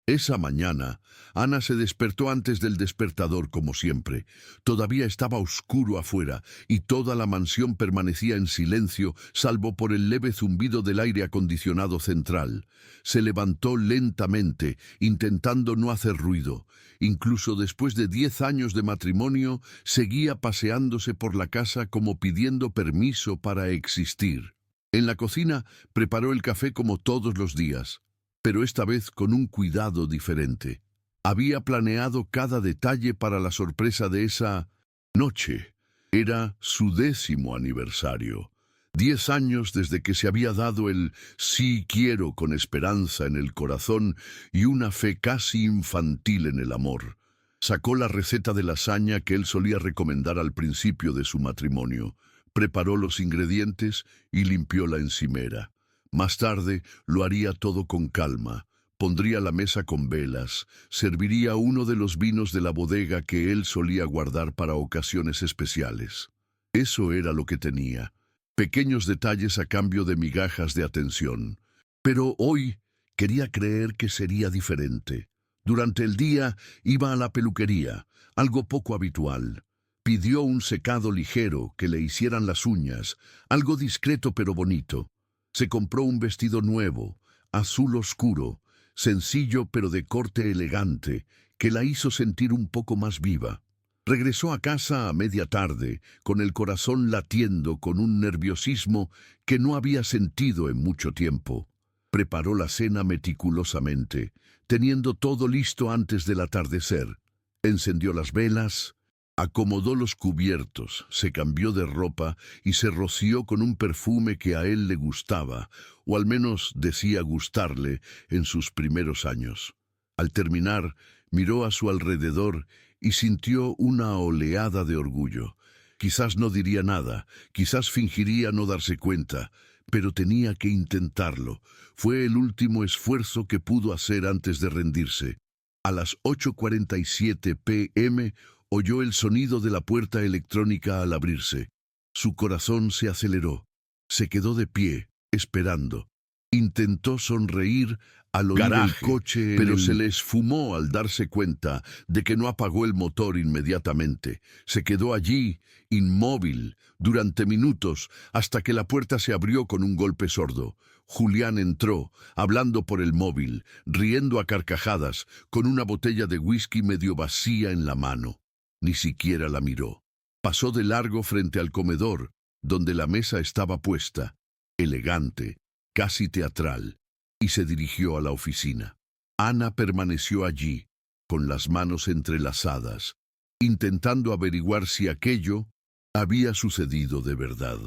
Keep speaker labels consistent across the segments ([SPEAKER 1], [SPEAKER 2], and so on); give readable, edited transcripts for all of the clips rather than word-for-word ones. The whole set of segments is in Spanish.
[SPEAKER 1] Esa mañana, Ana se despertó antes del despertador como siempre. Todavía estaba oscuro afuera y toda la mansión permanecía en silencio, salvo por el leve zumbido del aire acondicionado central. Se levantó lentamente, intentando no hacer ruido. Incluso después de 10 años de matrimonio, seguía paseándose por la casa como pidiendo permiso para existir. En la cocina preparó el café como todos los días, pero esta vez con un cuidado diferente. Había planeado cada detalle para la sorpresa de esa noche. Era su 10º aniversario. 10 años desde que se había dado el sí quiero con esperanza en el corazón y una fe casi infantil en el amor. Sacó la receta de lasaña que él solía recomendar al principio de su matrimonio. Preparó los ingredientes y limpió la encimera. Más tarde lo haría todo con calma. Pondría la mesa con velas, serviría uno de los vinos de la bodega que él solía guardar para ocasiones especiales. Eso era lo que tenía, pequeños detalles a cambio de migajas de atención. Pero hoy quería creer que sería diferente. Durante el día iba a la peluquería, algo poco habitual. Pidió un secado ligero, que le hicieran las uñas, algo discreto pero bonito. Se compró un vestido nuevo, azul oscuro, sencillo pero de corte elegante, que la hizo sentir un poco más viva. Regresó a casa a media tarde, con el corazón latiendo con un nerviosismo que no había sentido en mucho tiempo. Preparó la cena meticulosamente, teniendo todo listo antes del atardecer. Encendió las velas, acomodó los cubiertos, se cambió de ropa y se roció con un perfume que a él le gustaba, o al menos decía gustarle en sus primeros años. Al terminar, miró a su alrededor y sintió una oleada de orgullo. Quizás no diría nada, quizás fingiría no darse cuenta, pero tenía que intentarlo. Fue el último esfuerzo que pudo hacer antes de rendirse. A las 8:47 p.m., oyó el sonido de la puerta electrónica al abrirse. Su corazón se aceleró. Se quedó de pie, esperando. Intentó sonreír al oír el coche, pero se le esfumó al darse cuenta de que no apagó el motor inmediatamente. Se quedó allí, inmóvil, durante minutos, hasta que la puerta se abrió con un golpe sordo. Julián entró, hablando por el móvil, riendo a carcajadas, con una botella de whisky medio vacía en la mano. Ni siquiera la miró. Pasó de largo frente al comedor, donde la mesa estaba puesta, elegante, casi teatral, y se dirigió a la oficina. Ana permaneció allí, con las manos entrelazadas, intentando averiguar si aquello había sucedido de verdad.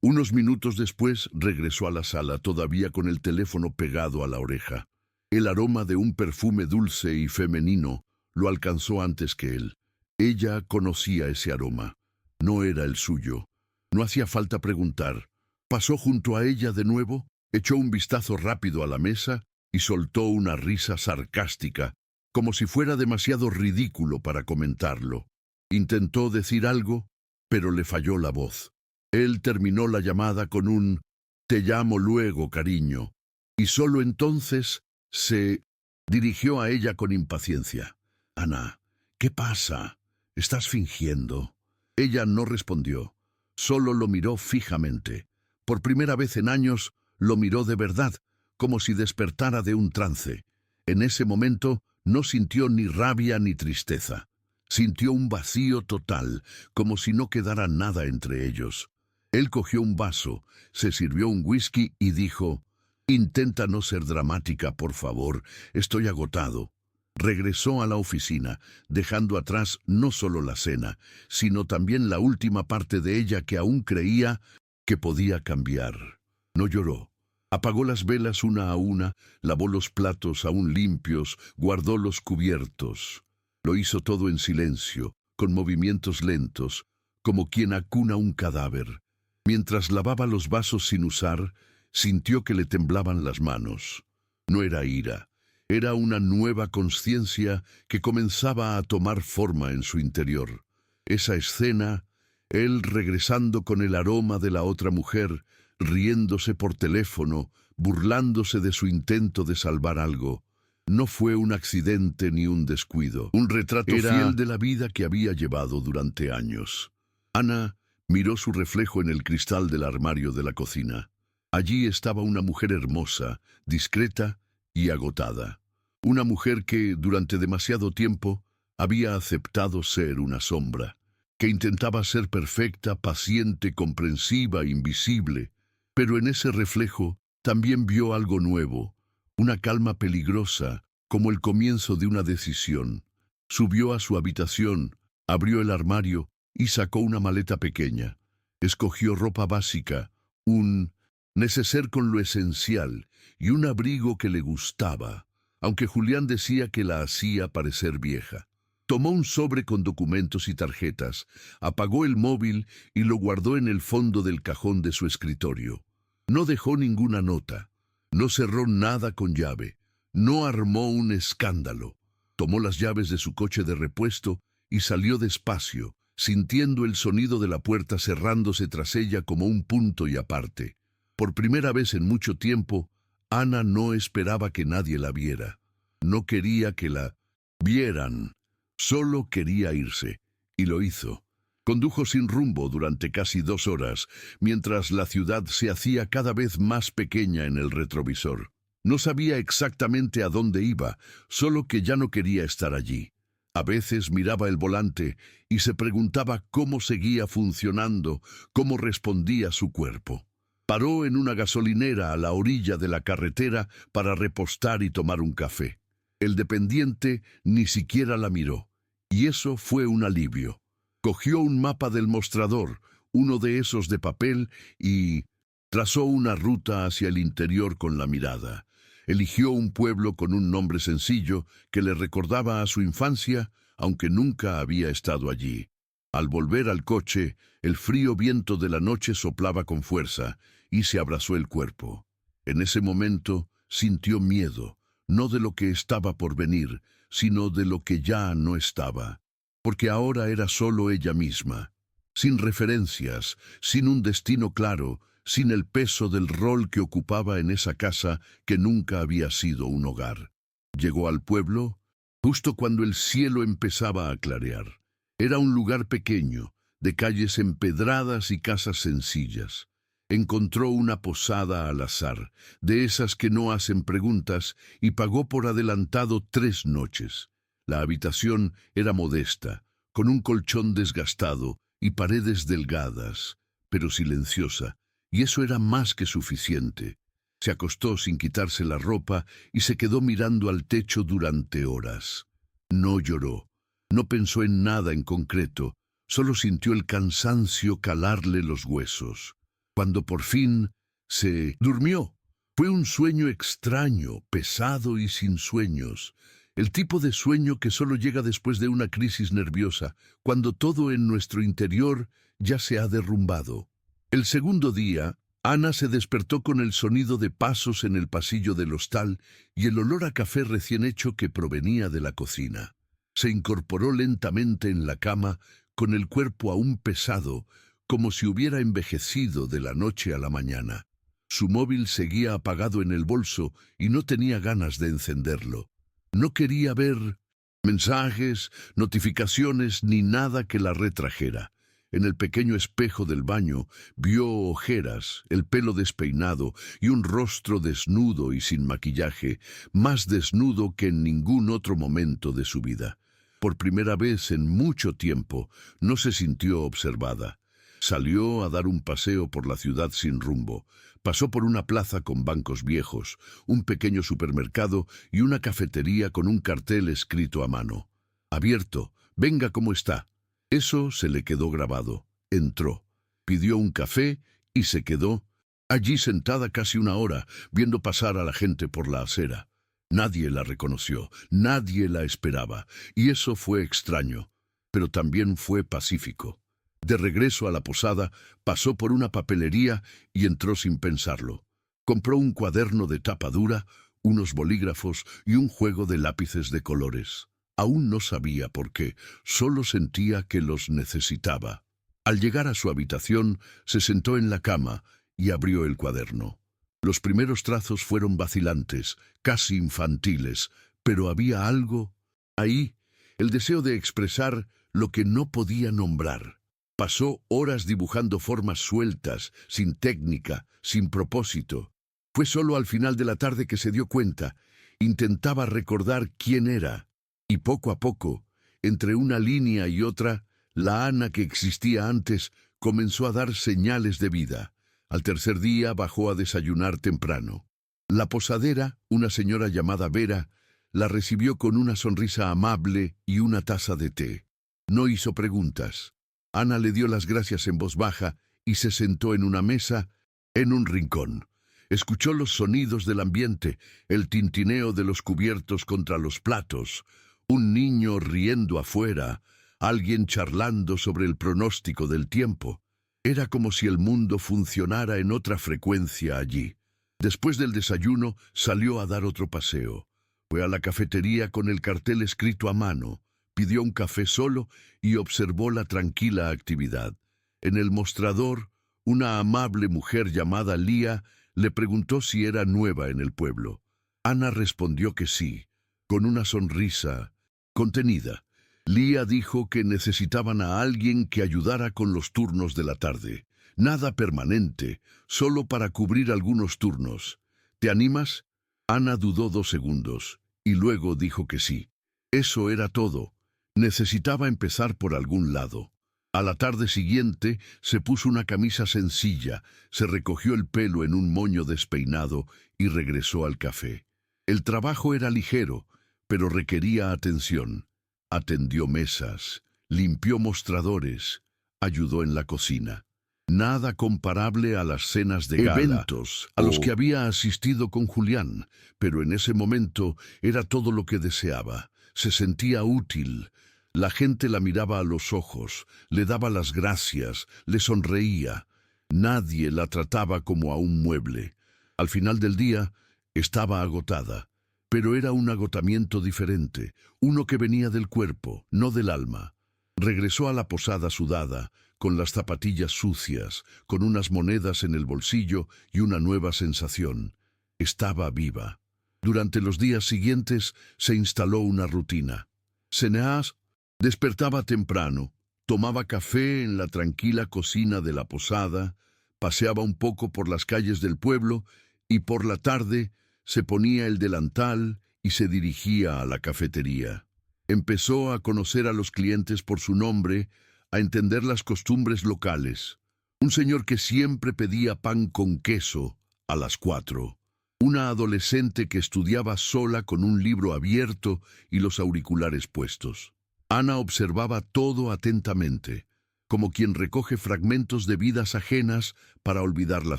[SPEAKER 1] Unos minutos después regresó a la sala, todavía con el teléfono pegado a la oreja. El aroma de un perfume dulce y femenino lo alcanzó antes que él. Ella conocía ese aroma. No era el suyo. No hacía falta preguntar. Pasó junto a ella de nuevo, echó un vistazo rápido a la mesa y soltó una risa sarcástica, como si fuera demasiado ridículo para comentarlo. Intentó decir algo, pero le falló la voz. Él terminó la llamada con un «Te llamo luego, cariño», y solo entonces se dirigió a ella con impaciencia. «Ana, ¿qué pasa? ¿Estás fingiendo?» Ella no respondió, solo lo miró fijamente. Por primera vez en años, lo miró de verdad, como si despertara de un trance. En ese momento no sintió ni rabia ni tristeza. Sintió un vacío total, como si no quedara nada entre ellos. Él cogió un vaso, se sirvió un whisky y dijo: «Intenta no ser dramática, por favor, estoy agotado». Regresó a la oficina, dejando atrás no solo la cena, sino también la última parte de ella que aún creía que podía cambiar. No lloró. Apagó las velas una a una, lavó los platos aún limpios, guardó los cubiertos. Lo hizo todo en silencio, con movimientos lentos, como quien acuna un cadáver. Mientras lavaba los vasos sin usar, sintió que le temblaban las manos. No era ira. Era una nueva conciencia que comenzaba a tomar forma en su interior. Esa escena, él regresando con el aroma de la otra mujer, riéndose por teléfono, burlándose de su intento de salvar algo. No fue un accidente ni un descuido. Un retrato fiel de la vida que había llevado durante años. Ana miró su reflejo en el cristal del armario de la cocina. Allí estaba una mujer hermosa, discreta y agotada. Una mujer que, durante demasiado tiempo, había aceptado ser una sombra, que intentaba ser perfecta, paciente, comprensiva, invisible. Pero en ese reflejo también vio algo nuevo, una calma peligrosa, como el comienzo de una decisión. Subió a su habitación, abrió el armario y sacó una maleta pequeña. Escogió ropa básica, un neceser con lo esencial y un abrigo que le gustaba, aunque Julián decía que la hacía parecer vieja. Tomó un sobre con documentos y tarjetas, apagó el móvil y lo guardó en el fondo del cajón de su escritorio. No dejó ninguna nota, no cerró nada con llave, no armó un escándalo. Tomó las llaves de su coche de repuesto y salió despacio, sintiendo el sonido de la puerta cerrándose tras ella como un punto y aparte. Por primera vez en mucho tiempo, Ana no esperaba que nadie la viera. No quería que la vieran. Solo quería irse, y lo hizo. Condujo sin rumbo durante casi 2 horas, mientras la ciudad se hacía cada vez más pequeña en el retrovisor. No sabía exactamente a dónde iba, solo que ya no quería estar allí. A veces miraba el volante y se preguntaba cómo seguía funcionando, cómo respondía su cuerpo. Paró en una gasolinera a la orilla de la carretera para repostar y tomar un café. El dependiente ni siquiera la miró, y eso fue un alivio. Cogió un mapa del mostrador, uno de esos de papel, y trazó una ruta hacia el interior con la mirada. Eligió un pueblo con un nombre sencillo que le recordaba a su infancia, aunque nunca había estado allí. Al volver al coche, el frío viento de la noche soplaba con fuerza, y se abrazó el cuerpo. En ese momento sintió miedo, no de lo que estaba por venir, sino de lo que ya no estaba, porque ahora era solo ella misma, sin referencias, sin un destino claro, sin el peso del rol que ocupaba en esa casa que nunca había sido un hogar. Llegó al pueblo justo cuando el cielo empezaba a clarear. Era un lugar pequeño, de calles empedradas y casas sencillas. Encontró una posada al azar, de esas que no hacen preguntas, y pagó por adelantado 3 noches. La habitación era modesta, con un colchón desgastado y paredes delgadas, pero silenciosa, y eso era más que suficiente. Se acostó sin quitarse la ropa y se quedó mirando al techo durante horas. No lloró, no pensó en nada en concreto, solo sintió el cansancio calarle los huesos. Cuando por fin se durmió, fue un sueño extraño, pesado y sin sueños. El tipo de sueño que solo llega después de una crisis nerviosa, cuando todo en nuestro interior ya se ha derrumbado. El segundo día, Ana se despertó con el sonido de pasos en el pasillo del hostal y el olor a café recién hecho que provenía de la cocina. Se incorporó lentamente en la cama, con el cuerpo aún pesado, como si hubiera envejecido de la noche a la mañana. Su móvil seguía apagado en el bolso y no tenía ganas de encenderlo. No quería ver mensajes, notificaciones ni nada que la retrajera. En el pequeño espejo del baño vio ojeras, el pelo despeinado y un rostro desnudo y sin maquillaje, más desnudo que en ningún otro momento de su vida. Por primera vez en mucho tiempo no se sintió observada. Salió a dar un paseo por la ciudad sin rumbo. Pasó por una plaza con bancos viejos, un pequeño supermercado y una cafetería con un cartel escrito a mano. Abierto, venga como está. Eso se le quedó grabado. Entró, pidió un café y se quedó allí sentada casi 1 hora, viendo pasar a la gente por la acera. Nadie la reconoció, nadie la esperaba, y eso fue extraño, pero también fue pacífico. De regreso a la posada, pasó por una papelería y entró sin pensarlo. Compró un cuaderno de tapa dura, unos bolígrafos y un juego de lápices de colores. Aún no sabía por qué, solo sentía que los necesitaba. Al llegar a su habitación, se sentó en la cama y abrió el cuaderno. Los primeros trazos fueron vacilantes, casi infantiles, Pero había algo ahí, el deseo de expresar lo que no podía nombrar. Pasó horas dibujando formas sueltas, sin técnica, sin propósito. Fue solo al final de la tarde que se dio cuenta. Intentaba recordar quién era. Y poco a poco, entre una línea y otra, la Ana que existía antes comenzó a dar señales de vida. Al tercer día bajó a desayunar temprano. La posadera, una señora llamada Vera, la recibió con una sonrisa amable y una taza de té. No hizo preguntas. Ana le dio las gracias en voz baja y se sentó en una mesa, en un rincón. Escuchó los sonidos del ambiente, el tintineo de los cubiertos contra los platos, un niño riendo afuera, alguien charlando sobre el pronóstico del tiempo. Era como si el mundo funcionara en otra frecuencia allí. Después del desayuno, salió a dar otro paseo. Fue a la cafetería con el cartel escrito a mano, pidió un café solo y observó la tranquila actividad. En el mostrador, una amable mujer llamada Lía le preguntó si era nueva en el pueblo. Ana respondió que sí, con una sonrisa contenida. Lía dijo que necesitaban a alguien que ayudara con los turnos de la tarde. Nada permanente, solo para cubrir algunos turnos. ¿Te animas? Ana dudó 2 segundos, y luego dijo que sí. Eso era todo. Necesitaba empezar por algún lado. A la tarde siguiente se puso una camisa sencilla, se recogió el pelo en un moño despeinado y regresó al café. El trabajo era ligero, pero requería atención. Atendió mesas, limpió mostradores, ayudó en la cocina. Nada comparable a las cenas de gala, eventos a los que había asistido con Julián, pero en ese momento era todo lo que deseaba. Se sentía útil. La gente la miraba a los ojos, le daba las gracias, le sonreía. Nadie la trataba como a un mueble. Al final del día, estaba agotada, pero era un agotamiento diferente, uno que venía del cuerpo, no del alma. Regresó a la posada sudada, con las zapatillas sucias, con unas monedas en el bolsillo y una nueva sensación. Estaba viva. Durante los días siguientes se instaló una rutina. Ceneás despertaba temprano, tomaba café en la tranquila cocina de la posada, paseaba un poco por las calles del pueblo y por la tarde se ponía el delantal y se dirigía a la cafetería. Empezó a conocer a los clientes por su nombre, a entender las costumbres locales. Un señor que siempre pedía pan con queso a las 4. Una adolescente que estudiaba sola con un libro abierto y los auriculares puestos. Ana observaba todo atentamente, como quien recoge fragmentos de vidas ajenas para olvidar la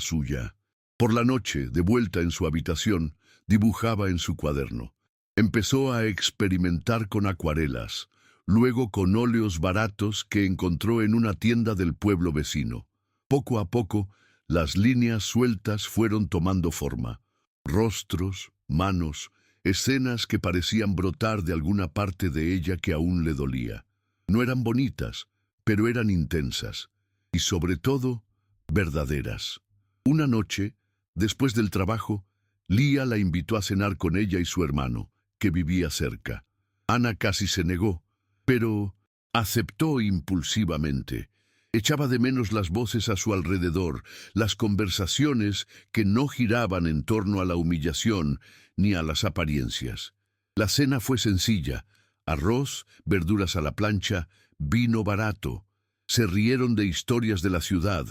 [SPEAKER 1] suya. Por la noche, de vuelta en su habitación, dibujaba en su cuaderno. Empezó a experimentar con acuarelas, luego con óleos baratos que encontró en una tienda del pueblo vecino. Poco a poco, las líneas sueltas fueron tomando forma. Rostros, manos, escenas que parecían brotar de alguna parte de ella que aún le dolía. No eran bonitas, pero eran intensas, y sobre todo, verdaderas. Una noche, después del trabajo, Lía la invitó a cenar con ella y su hermano, que vivía cerca. Ana casi se negó, pero aceptó impulsivamente. Echaba de menos las voces a su alrededor, las conversaciones que no giraban en torno a la humillación ni a las apariencias. La cena fue sencilla: arroz, verduras a la plancha, vino barato. Se rieron de historias de la ciudad,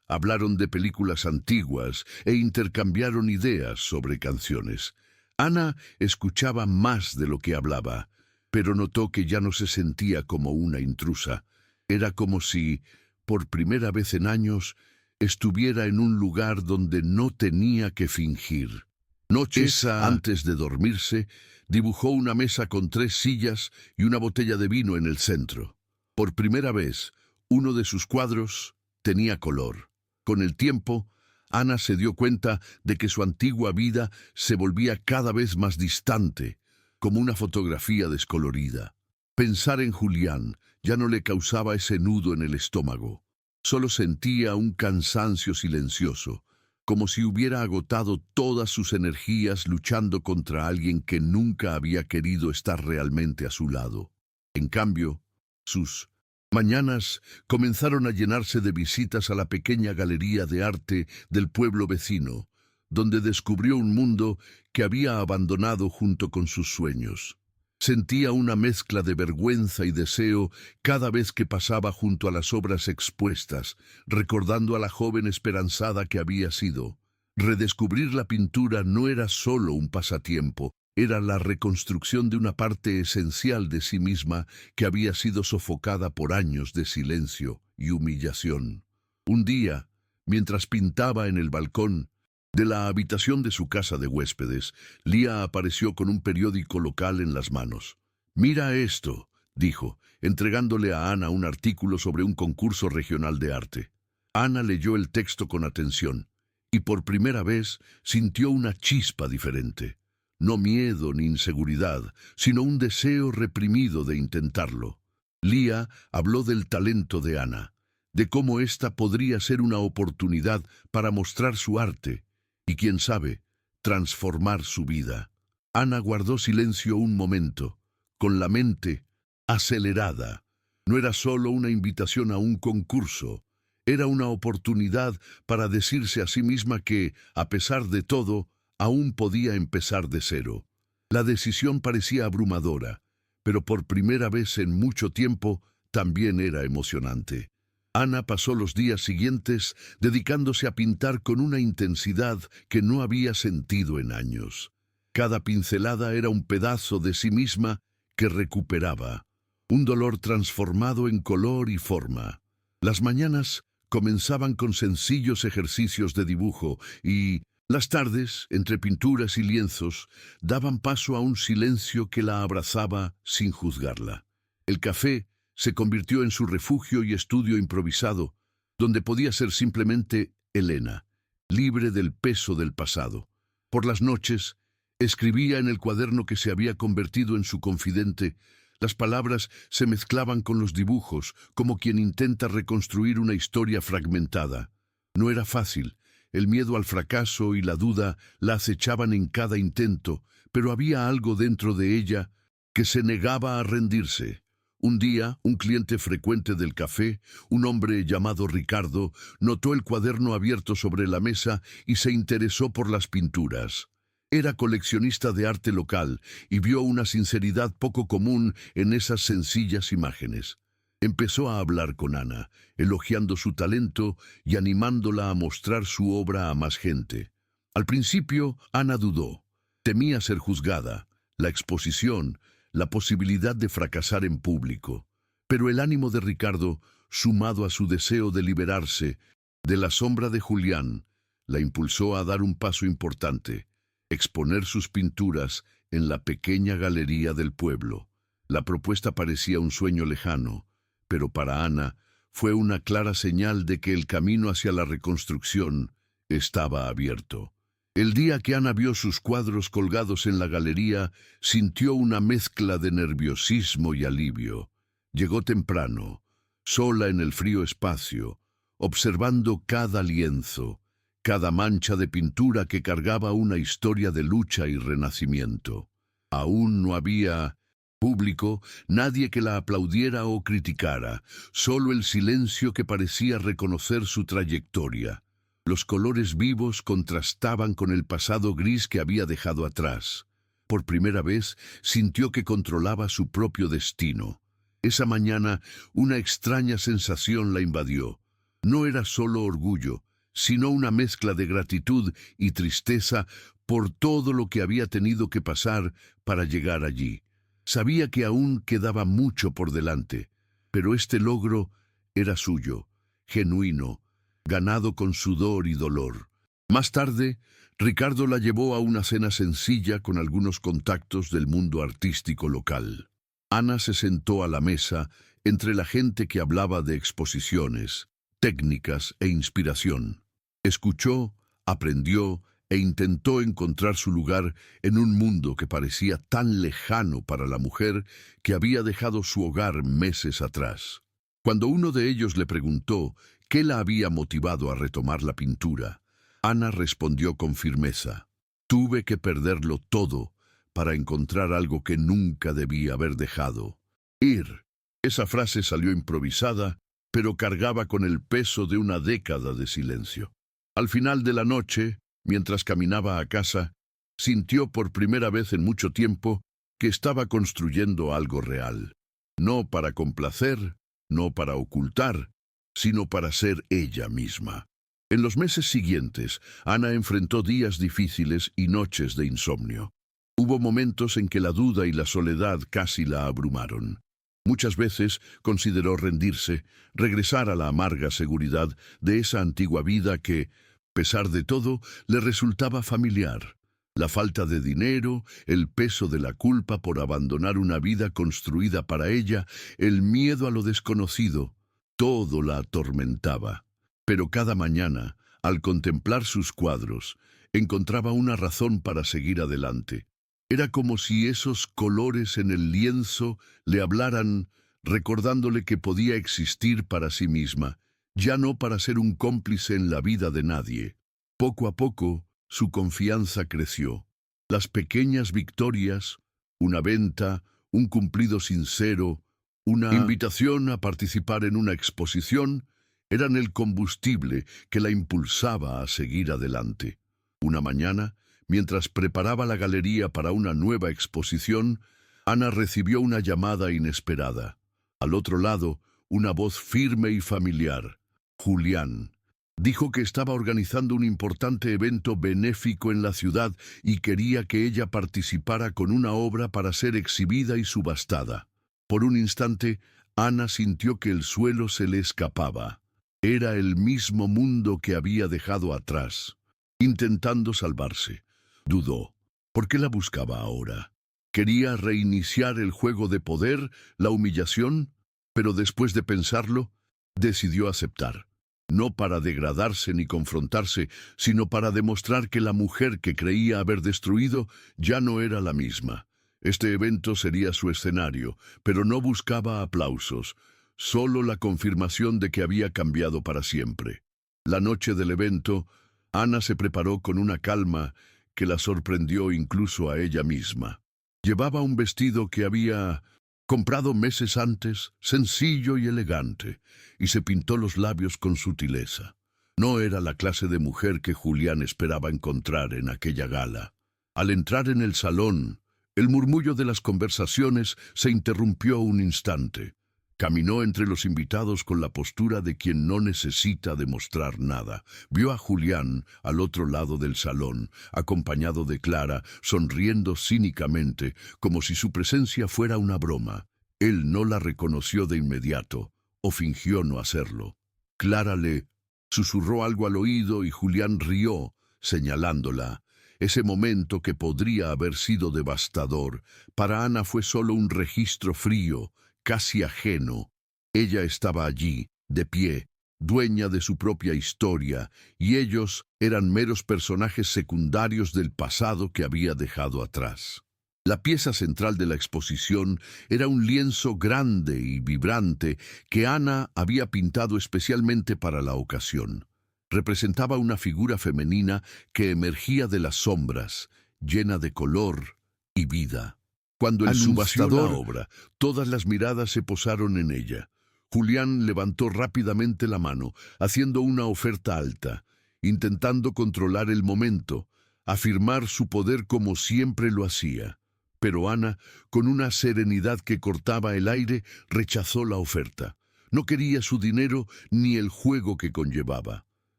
[SPEAKER 1] hablaron de películas antiguas e intercambiaron ideas sobre canciones. Ana escuchaba más de lo que hablaba, pero notó que ya no se sentía como una intrusa. Era como si, por primera vez en años, estuviera en un lugar donde no tenía que fingir. Noches antes de dormirse, dibujó una mesa con 3 sillas y una botella de vino en el centro. Por primera vez, uno de sus cuadros tenía color. Con el tiempo, Ana se dio cuenta de que su antigua vida se volvía cada vez más distante, como una fotografía descolorida. Pensar en Julián ya no le causaba ese nudo en el estómago. Solo sentía un cansancio silencioso, como si hubiera agotado todas sus energías luchando contra alguien que nunca había querido estar realmente a su lado. En cambio, sus mañanas comenzaron a llenarse de visitas a la pequeña galería de arte del pueblo vecino, donde descubrió un mundo que había abandonado junto con sus sueños. Sentía una mezcla de vergüenza y deseo cada vez que pasaba junto a las obras expuestas, recordando a la joven esperanzada que había sido. Redescubrir la pintura no era solo un pasatiempo, era la reconstrucción de una parte esencial de sí misma que había sido sofocada por años de silencio y humillación. Un día, mientras pintaba en el balcón de la habitación de su casa de huéspedes, Lía apareció con un periódico local en las manos. «Mira esto», dijo, entregándole a Ana un artículo sobre un concurso regional de arte. Ana leyó el texto con atención, y por primera vez sintió una chispa diferente. No miedo ni inseguridad, sino un deseo reprimido de intentarlo. Lía habló del talento de Ana, de cómo ésta podría ser una oportunidad para mostrar su arte, y quién sabe, transformar su vida. Ana guardó silencio un momento, con la mente acelerada. No era solo una invitación a un concurso, era una oportunidad para decirse a sí misma que, a pesar de todo, aún podía empezar de cero. La decisión parecía abrumadora, pero por primera vez en mucho tiempo también era emocionante. Ana pasó los días siguientes dedicándose a pintar con una intensidad que no había sentido en años. Cada pincelada era un pedazo de sí misma que recuperaba, un dolor transformado en color y forma. Las mañanas comenzaban con sencillos ejercicios de dibujo y las tardes, entre pinturas y lienzos, daban paso a un silencio que la abrazaba sin juzgarla. El café se convirtió en su refugio y estudio improvisado, donde podía ser simplemente Elena, libre del peso del pasado. Por las noches, escribía en el cuaderno que se había convertido en su confidente. Las palabras se mezclaban con los dibujos, como quien intenta reconstruir una historia fragmentada. No era fácil. El miedo al fracaso y la duda la acechaban en cada intento, pero había algo dentro de ella que se negaba a rendirse. Un día, un cliente frecuente del café, un hombre llamado Ricardo, notó el cuaderno abierto sobre la mesa y se interesó por las pinturas. Era coleccionista de arte local y vio una sinceridad poco común en esas sencillas imágenes. Empezó a hablar con Ana, elogiando su talento y animándola a mostrar su obra a más gente. Al principio, Ana dudó. Temía ser juzgada, la exposición, la posibilidad de fracasar en público. Pero el ánimo de Ricardo, sumado a su deseo de liberarse de la sombra de Julián, la impulsó a dar un paso importante: exponer sus pinturas en la pequeña galería del pueblo. La propuesta parecía un sueño lejano, pero para Ana fue una clara señal de que el camino hacia la reconstrucción estaba abierto. El día que Ana vio sus cuadros colgados en la galería, sintió una mezcla de nerviosismo y alivio. Llegó temprano, sola en el frío espacio, observando cada lienzo, cada mancha de pintura que cargaba una historia de lucha y renacimiento. Aún no había público, nadie que la aplaudiera o criticara, solo el silencio que parecía reconocer su trayectoria. Los colores vivos contrastaban con el pasado gris que había dejado atrás. Por primera vez sintió que controlaba su propio destino. Esa mañana una extraña sensación la invadió. No era solo orgullo, sino una mezcla de gratitud y tristeza por todo lo que había tenido que pasar para llegar allí. Sabía que aún quedaba mucho por delante, pero este logro era suyo, genuino, ganado con sudor y dolor. Más tarde, Ricardo la llevó a una cena sencilla con algunos contactos del mundo artístico local. Ana se sentó a la mesa entre la gente que hablaba de exposiciones, técnicas e inspiración. Escuchó, aprendió e intentó encontrar su lugar en un mundo que parecía tan lejano para la mujer que había dejado su hogar meses atrás. Cuando uno de ellos le preguntó qué la había motivado a retomar la pintura, Ana respondió con firmeza. Tuve que perderlo todo para encontrar algo que nunca debí haber dejado. Ir. Esa frase salió improvisada, pero cargaba con el peso de una década de silencio. Al final de la noche, mientras caminaba a casa, sintió por primera vez en mucho tiempo que estaba construyendo algo real. No para complacer, no para ocultar, sino para ser ella misma. En los meses siguientes, Ana enfrentó días difíciles y noches de insomnio. Hubo momentos en que la duda y la soledad casi la abrumaron. Muchas veces consideró rendirse, regresar a la amarga seguridad de esa antigua vida que, pesar de todo, le resultaba familiar. La falta de dinero, el peso de la culpa por abandonar una vida construida para ella, el miedo a lo desconocido, todo la atormentaba. Pero cada mañana, al contemplar sus cuadros, encontraba una razón para seguir adelante. Era como si esos colores en el lienzo le hablaran, recordándole que podía existir para sí misma, ya no para ser un cómplice en la vida de nadie. Poco a poco, su confianza creció. Las pequeñas victorias, una venta, un cumplido sincero, una invitación a participar en una exposición, eran el combustible que la impulsaba a seguir adelante. Una mañana, mientras preparaba la galería para una nueva exposición, Ana recibió una llamada inesperada. Al otro lado, una voz firme y familiar. Julián. Dijo que estaba organizando un importante evento benéfico en la ciudad y quería que ella participara con una obra para ser exhibida y subastada. Por un instante, Ana sintió que el suelo se le escapaba. Era el mismo mundo que había dejado atrás, intentando salvarse. Dudó. ¿Por qué la buscaba ahora? ¿Quería reiniciar el juego de poder, la humillación? Pero después de pensarlo, decidió aceptar. No para degradarse ni confrontarse, sino para demostrar que la mujer que creía haber destruido ya no era la misma. Este evento sería su escenario, pero no buscaba aplausos, solo la confirmación de que había cambiado para siempre. La noche del evento, Ana se preparó con una calma que la sorprendió incluso a ella misma. Llevaba un vestido que había comprado meses antes, sencillo y elegante, y se pintó los labios con sutileza. No era la clase de mujer que Julián esperaba encontrar en aquella gala. Al entrar en el salón, el murmullo de las conversaciones se interrumpió un instante. Caminó entre los invitados con la postura de quien no necesita demostrar nada. Vio a Julián al otro lado del salón, acompañado de Clara, sonriendo cínicamente, como si su presencia fuera una broma. Él no la reconoció de inmediato, o fingió no hacerlo. Clara le susurró algo al oído y Julián rió, señalándola. Ese momento que podría haber sido devastador, para Ana fue solo un registro frío, casi ajeno. Ella estaba allí, de pie, dueña de su propia historia, y ellos eran meros personajes secundarios del pasado que había dejado atrás. La pieza central de la exposición era un lienzo grande y vibrante que Ana había pintado especialmente para la ocasión. Representaba una figura femenina que emergía de las sombras, llena de color y vida. Cuando el subastador, la obra, todas las miradas se posaron en ella. Julián levantó rápidamente la mano, haciendo una oferta alta, intentando controlar el momento, afirmar su poder como siempre lo hacía. Pero Ana, con una serenidad que cortaba el aire, rechazó la oferta. No quería su dinero ni el juego que conllevaba.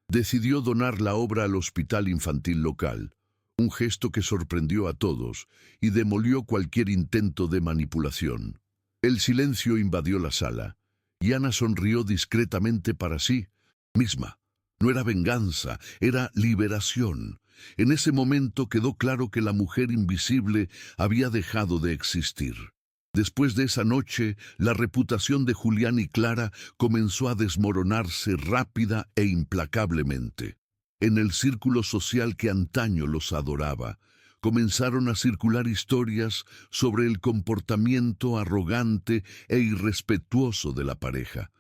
[SPEAKER 1] Decidió donar la obra al hospital infantil local. Un gesto que sorprendió a todos y demolió cualquier intento de manipulación. El silencio invadió la sala, y Ana sonrió discretamente para sí misma. No era venganza, era liberación. En ese momento quedó claro que la mujer invisible había dejado de existir. Después de esa noche, la reputación de Julián y Clara comenzó a desmoronarse rápida e implacablemente. En el círculo social que antaño los adoraba, comenzaron a circular historias sobre el comportamiento arrogante e irrespetuoso de la pareja.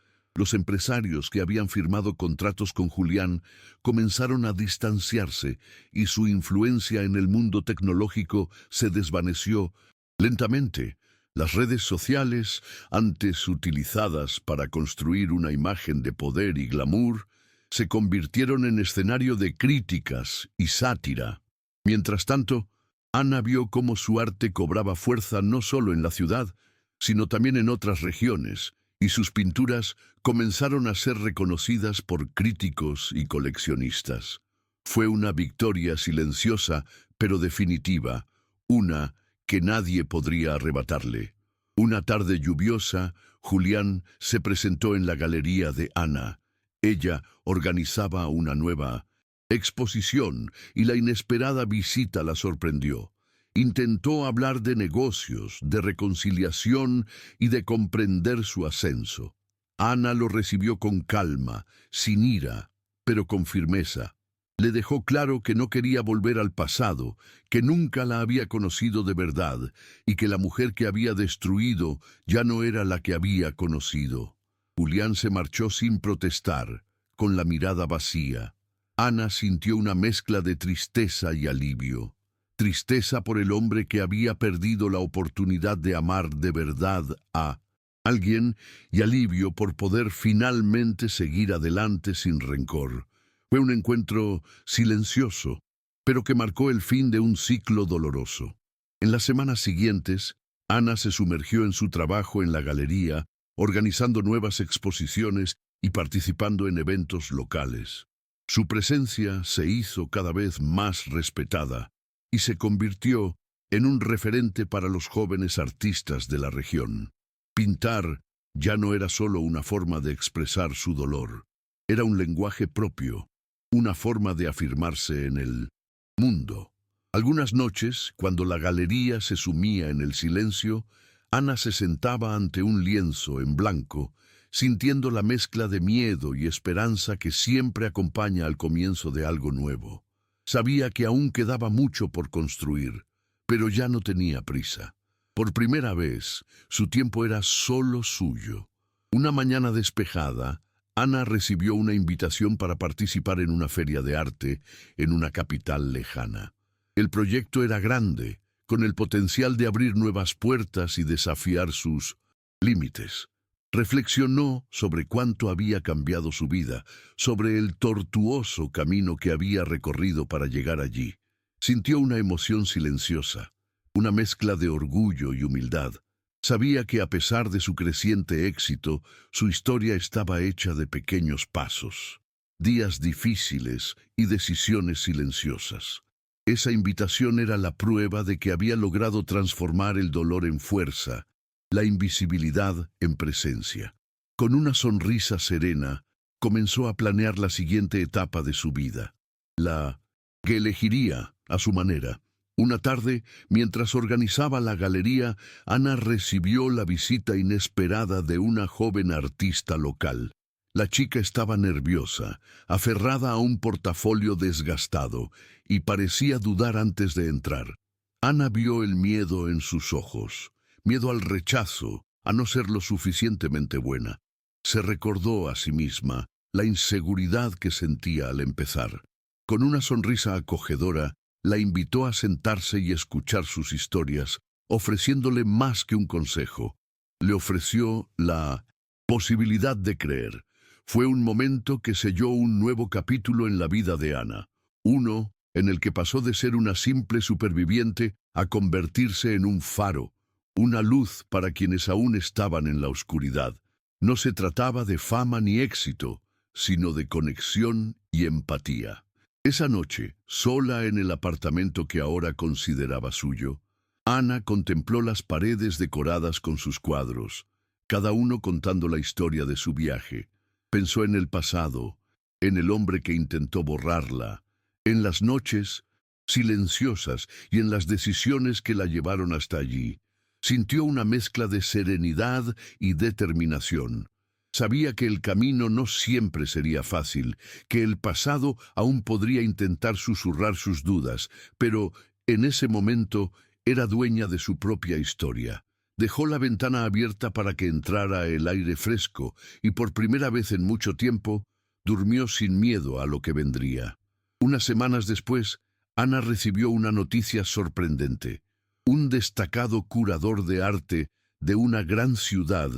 [SPEAKER 1] Los empresarios que habían firmado contratos con Julián comenzaron a distanciarse y su influencia en el mundo tecnológico se desvaneció lentamente. Las redes sociales, antes utilizadas para construir una imagen de poder y glamour, se convirtieron en escenario de críticas y sátira. Mientras tanto, Ana vio cómo su arte cobraba fuerza no solo en la ciudad, sino también en otras regiones, y sus pinturas comenzaron a ser reconocidas por críticos y coleccionistas. Fue una victoria silenciosa, pero definitiva, una que nadie podría arrebatarle. Una tarde lluviosa, Julián se presentó en la galería de Ana. Ella organizaba una nueva exposición y la inesperada visita la sorprendió. Intentó hablar de negocios, de reconciliación y de comprender su ascenso. Ana lo recibió con calma, sin ira, pero con firmeza. Le dejó claro que no quería volver al pasado, que nunca la había conocido de verdad y que la mujer que había destruido ya no era la que había conocido. Julián se marchó sin protestar, con la mirada vacía. Ana sintió una mezcla de tristeza y alivio. Tristeza por el hombre que había perdido la oportunidad de amar de verdad a alguien y alivio por poder finalmente seguir adelante sin rencor. Fue un encuentro silencioso, pero que marcó el fin de un ciclo doloroso. En las semanas siguientes, Ana se sumergió en su trabajo en la galería, organizando nuevas exposiciones y participando en eventos locales. Su presencia se hizo cada vez más respetada y se convirtió en un referente para los jóvenes artistas de la región. Pintar ya no era solo una forma de expresar su dolor, era un lenguaje propio, una forma de afirmarse en el mundo. Algunas noches, cuando la galería se sumía en el silencio, Ana se sentaba ante un lienzo en blanco, sintiendo la mezcla de miedo y esperanza que siempre acompaña al comienzo de algo nuevo. Sabía que aún quedaba mucho por construir, pero ya no tenía prisa. Por primera vez, su tiempo era solo suyo. Una mañana despejada, Ana recibió una invitación para participar en una feria de arte en una capital lejana. El proyecto era grande, con el potencial de abrir nuevas puertas y desafiar sus límites. Reflexionó sobre cuánto había cambiado su vida, sobre el tortuoso camino que había recorrido para llegar allí. Sintió una emoción silenciosa, una mezcla de orgullo y humildad. Sabía que a pesar de su creciente éxito, su historia estaba hecha de pequeños pasos, días difíciles y decisiones silenciosas. Esa invitación era la prueba de que había logrado transformar el dolor en fuerza, la invisibilidad en presencia. Con una sonrisa serena, comenzó a planear la siguiente etapa de su vida, la que elegiría a su manera. Una tarde, mientras organizaba la galería, Ana recibió la visita inesperada de una joven artista local. La chica estaba nerviosa, aferrada a un portafolio desgastado, y parecía dudar antes de entrar. Ana vio el miedo en sus ojos, miedo al rechazo, a no ser lo suficientemente buena. Se recordó a sí misma la inseguridad que sentía al empezar. Con una sonrisa acogedora, la invitó a sentarse y escuchar sus historias, ofreciéndole más que un consejo. Le ofreció la posibilidad de creer. Fue un momento que selló un nuevo capítulo en la vida de Ana, uno en el que pasó de ser una simple superviviente a convertirse en un faro, una luz para quienes aún estaban en la oscuridad. No se trataba de fama ni éxito, sino de conexión y empatía. Esa noche, sola en el apartamento que ahora consideraba suyo, Ana contempló las paredes decoradas con sus cuadros, cada uno contando la historia de su viaje. Pensó en el pasado, en el hombre que intentó borrarla, en las noches silenciosas y en las decisiones que la llevaron hasta allí. Sintió una mezcla de serenidad y determinación. Sabía que el camino no siempre sería fácil, que el pasado aún podría intentar susurrar sus dudas, pero en ese momento era dueña de su propia historia, Dejó la ventana abierta para que entrara el aire fresco y por primera vez en mucho tiempo durmió sin miedo a lo que vendría. Unas semanas después, Ana recibió una noticia sorprendente. Un destacado curador de arte de una gran ciudad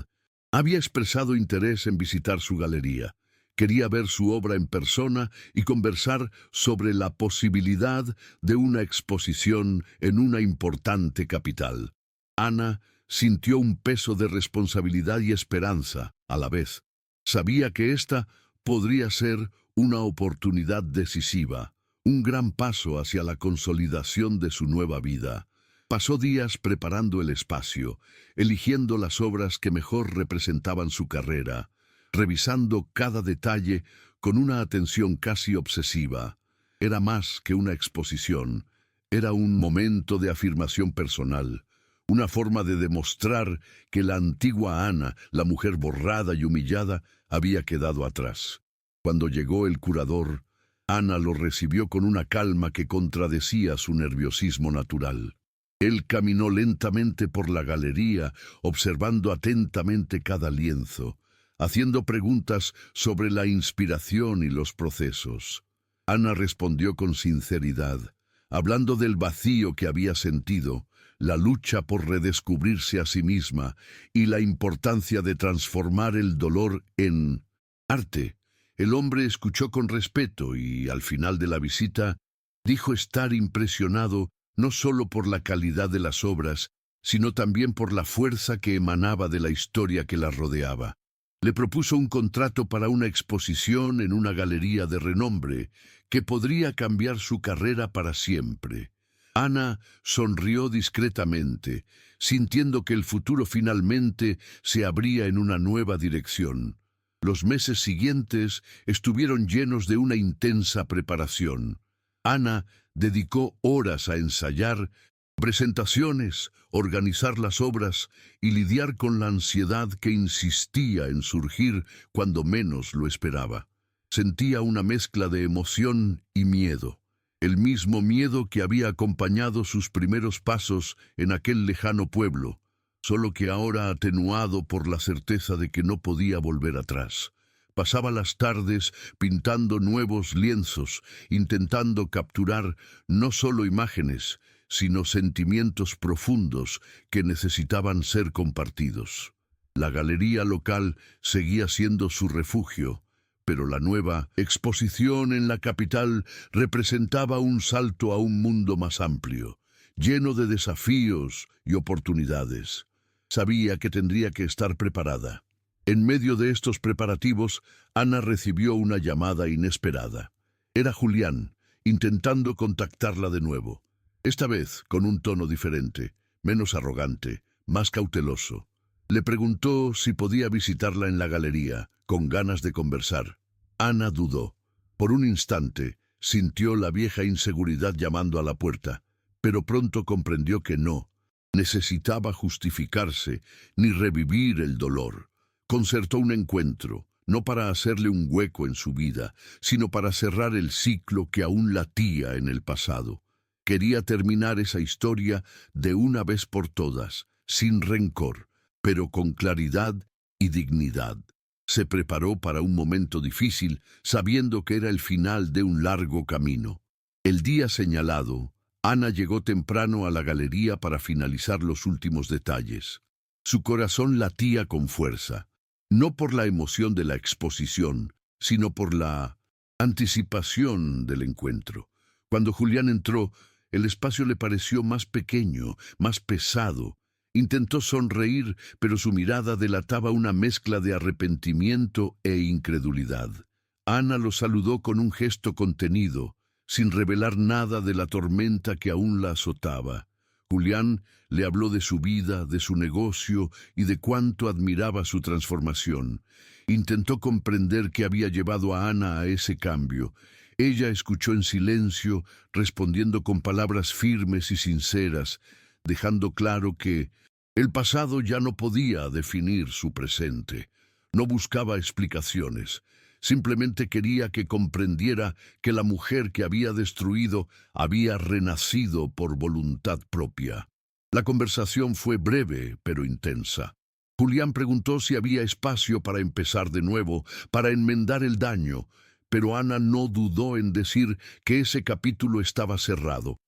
[SPEAKER 1] había expresado interés en visitar su galería. Quería ver su obra en persona y conversar sobre la posibilidad de una exposición en una importante capital. Ana sintió un peso de responsabilidad y esperanza a la vez. Sabía que esta podría ser una oportunidad decisiva, un gran paso hacia la consolidación de su nueva vida. Pasó días preparando el espacio, eligiendo las obras que mejor representaban su carrera, revisando cada detalle con una atención casi obsesiva. Era más que una exposición, era un momento de afirmación personal, una forma de demostrar que la antigua Ana, la mujer borrada y humillada, había quedado atrás. Cuando llegó el curador, Ana lo recibió con una calma que contradecía su nerviosismo natural. Él caminó lentamente por la galería, observando atentamente cada lienzo, haciendo preguntas sobre la inspiración y los procesos. Ana respondió con sinceridad, hablando del vacío que había sentido, la lucha por redescubrirse a sí misma y la importancia de transformar el dolor en arte. El hombre escuchó con respeto y, al final de la visita, dijo estar impresionado no solo por la calidad de las obras, sino también por la fuerza que emanaba de la historia que las rodeaba. Le propuso un contrato para una exposición en una galería de renombre que podría cambiar su carrera para siempre. Ana sonrió discretamente, sintiendo que el futuro finalmente se abría en una nueva dirección. Los meses siguientes estuvieron llenos de una intensa preparación. Ana dedicó horas a ensayar presentaciones, organizar las obras y lidiar con la ansiedad que insistía en surgir cuando menos lo esperaba. Sentía una mezcla de emoción y miedo, el mismo miedo que había acompañado sus primeros pasos en aquel lejano pueblo, solo que ahora atenuado por la certeza de que no podía volver atrás. Pasaba las tardes pintando nuevos lienzos, intentando capturar no solo imágenes, sino sentimientos profundos que necesitaban ser compartidos. La galería local seguía siendo su refugio, pero la nueva exposición en la capital representaba un salto a un mundo más amplio, lleno de desafíos y oportunidades. Sabía que tendría que estar preparada. En medio de estos preparativos, Ana recibió una llamada inesperada. Era Julián, intentando contactarla de nuevo. Esta vez con un tono diferente, menos arrogante, más cauteloso. Le preguntó si podía visitarla en la galería, con ganas de conversar. Ana dudó. Por un instante, sintió la vieja inseguridad llamando a la puerta, pero pronto comprendió que no necesitaba justificarse ni revivir el dolor. Concertó un encuentro, no para hacerle un hueco en su vida, sino para cerrar el ciclo que aún latía en el pasado. Quería terminar esa historia de una vez por todas, sin rencor, pero con claridad y dignidad. Se preparó para un momento difícil, sabiendo que era el final de un largo camino. El día señalado, Ana llegó temprano a la galería para finalizar los últimos detalles. Su corazón latía con fuerza, no por la emoción de la exposición, sino por la anticipación del encuentro. Cuando Julián entró, el espacio le pareció más pequeño, más pesado. Intentó sonreír, pero su mirada delataba una mezcla de arrepentimiento e incredulidad. Ana lo saludó con un gesto contenido, sin revelar nada de la tormenta que aún la azotaba. Julián le habló de su vida, de su negocio y de cuánto admiraba su transformación. Intentó comprender qué había llevado a Ana a ese cambio. Ella escuchó en silencio, respondiendo con palabras firmes y sinceras, dejando claro que el pasado ya no podía definir su presente. No buscaba explicaciones. Simplemente quería que comprendiera que la mujer que había destruido había renacido por voluntad propia. La conversación fue breve, pero intensa. Julián preguntó si había espacio para empezar de nuevo, para enmendar el daño, pero Ana no dudó en decir que ese capítulo estaba cerrado.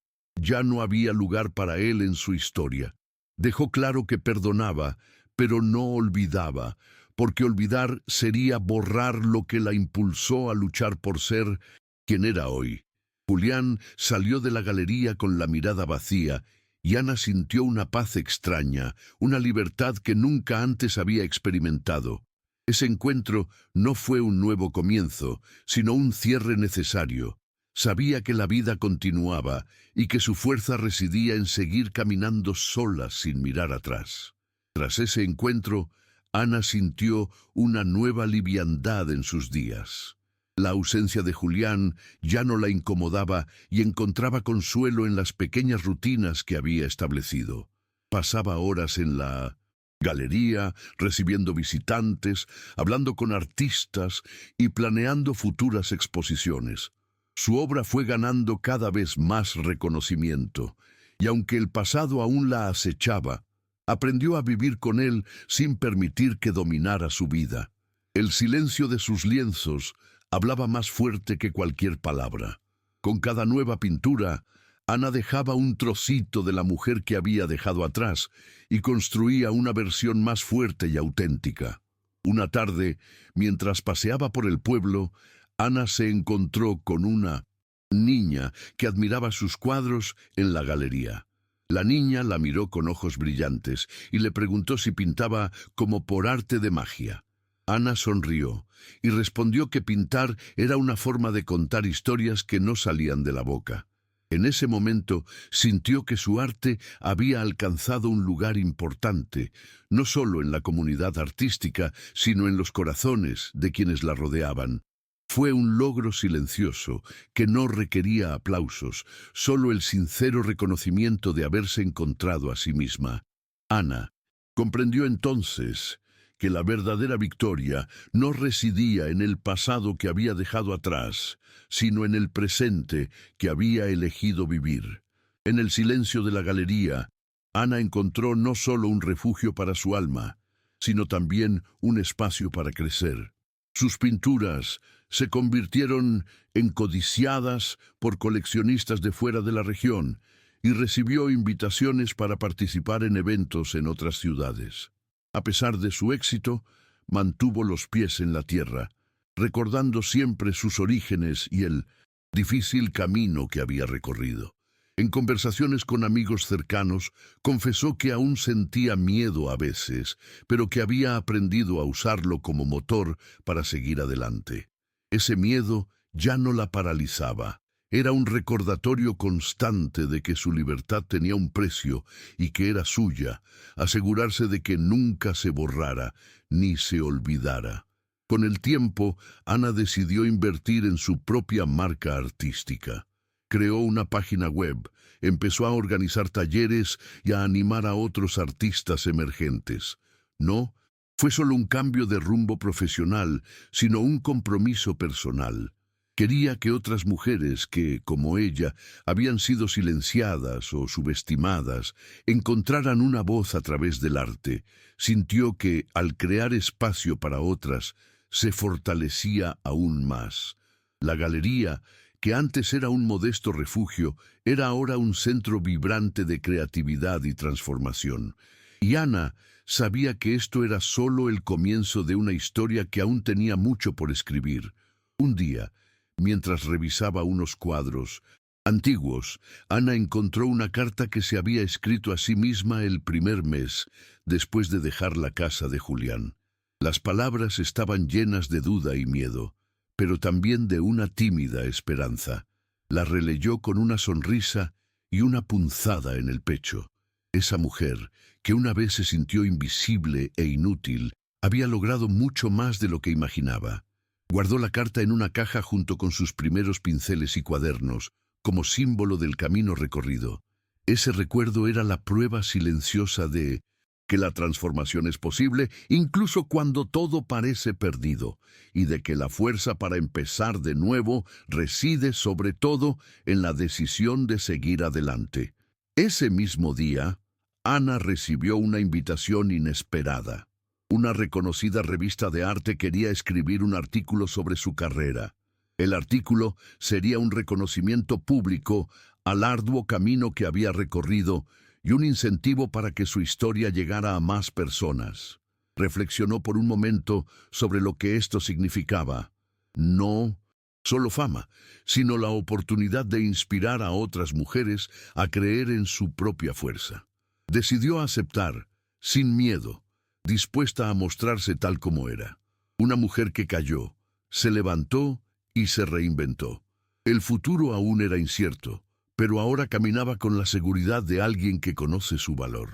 [SPEAKER 1] Ya no había lugar para él en su historia. Dejó claro que perdonaba, pero no olvidaba, porque olvidar sería borrar lo que la impulsó a luchar por ser quien era hoy. Julián salió de la galería con la mirada vacía, y Ana sintió una paz extraña, una libertad que nunca antes había experimentado. Ese encuentro no fue un nuevo comienzo, sino un cierre necesario. Sabía que la vida continuaba y que su fuerza residía en seguir caminando sola sin mirar atrás. Tras ese encuentro, Ana sintió una nueva liviandad en sus días. La ausencia de Julián ya no la incomodaba y encontraba consuelo en las pequeñas rutinas que había establecido. Pasaba horas en la galería, recibiendo visitantes, hablando con artistas y planeando futuras exposiciones. Su obra fue ganando cada vez más reconocimiento, y aunque el pasado aún la acechaba, aprendió a vivir con él sin permitir que dominara su vida. El silencio de sus lienzos hablaba más fuerte que cualquier palabra. Con cada nueva pintura, Ana dejaba un trocito de la mujer que había dejado atrás y construía una versión más fuerte y auténtica. Una tarde, mientras paseaba por el pueblo, Ana se encontró con una niña que admiraba sus cuadros en la galería. La niña la miró con ojos brillantes y le preguntó si pintaba como por arte de magia. Ana sonrió y respondió que pintar era una forma de contar historias que no salían de la boca. En ese momento sintió que su arte había alcanzado un lugar importante, no solo en la comunidad artística, sino en los corazones de quienes la rodeaban. Fue un logro silencioso, que no requería aplausos, solo el sincero reconocimiento de haberse encontrado a sí misma. Ana comprendió entonces que la verdadera victoria no residía en el pasado que había dejado atrás, sino en el presente que había elegido vivir. En el silencio de la galería, Ana encontró no solo un refugio para su alma, sino también un espacio para crecer. Sus pinturas se convirtieron en codiciadas por coleccionistas de fuera de la región y recibió invitaciones para participar en eventos en otras ciudades. A pesar de su éxito, mantuvo los pies en la tierra, recordando siempre sus orígenes y el difícil camino que había recorrido. En conversaciones con amigos cercanos, confesó que aún sentía miedo a veces, pero que había aprendido a usarlo como motor para seguir adelante. Ese miedo ya no la paralizaba. Era un recordatorio constante de que su libertad tenía un precio y que era suya, asegurarse de que nunca se borrara ni se olvidara. Con el tiempo, Ana decidió invertir en su propia marca artística. Creó una página web, empezó a organizar talleres y a animar a otros artistas emergentes. No fue solo un cambio de rumbo profesional, sino un compromiso personal. Quería que otras mujeres que, como ella, habían sido silenciadas o subestimadas, encontraran una voz a través del arte. Sintió que, al crear espacio para otras, se fortalecía aún más. La galería, que antes era un modesto refugio, era ahora un centro vibrante de creatividad y transformación. Y Ana sabía que esto era solo el comienzo de una historia que aún tenía mucho por escribir. Un día, mientras revisaba unos cuadros antiguos, Ana encontró una carta que se había escrito a sí misma el primer mes, después de dejar la casa de Julián. Las palabras estaban llenas de duda y miedo, pero también de una tímida esperanza. La releyó con una sonrisa y una punzada en el pecho. Esa mujer, que una vez se sintió invisible e inútil, había logrado mucho más de lo que imaginaba. Guardó la carta en una caja junto con sus primeros pinceles y cuadernos, como símbolo del camino recorrido. Ese recuerdo era la prueba silenciosa de que la transformación es posible incluso cuando todo parece perdido, y de que la fuerza para empezar de nuevo reside sobre todo en la decisión de seguir adelante. Ese mismo día, Ana recibió una invitación inesperada. Una reconocida revista de arte quería escribir un artículo sobre su carrera. El artículo sería un reconocimiento público al arduo camino que había recorrido y un incentivo para que su historia llegara a más personas. Reflexionó por un momento sobre lo que esto significaba. No solo fama, sino la oportunidad de inspirar a otras mujeres a creer en su propia fuerza. Decidió aceptar, sin miedo, dispuesta a mostrarse tal como era. Una mujer que cayó, se levantó y se reinventó. El futuro aún era incierto, pero ahora caminaba con la seguridad de alguien que conoce su valor.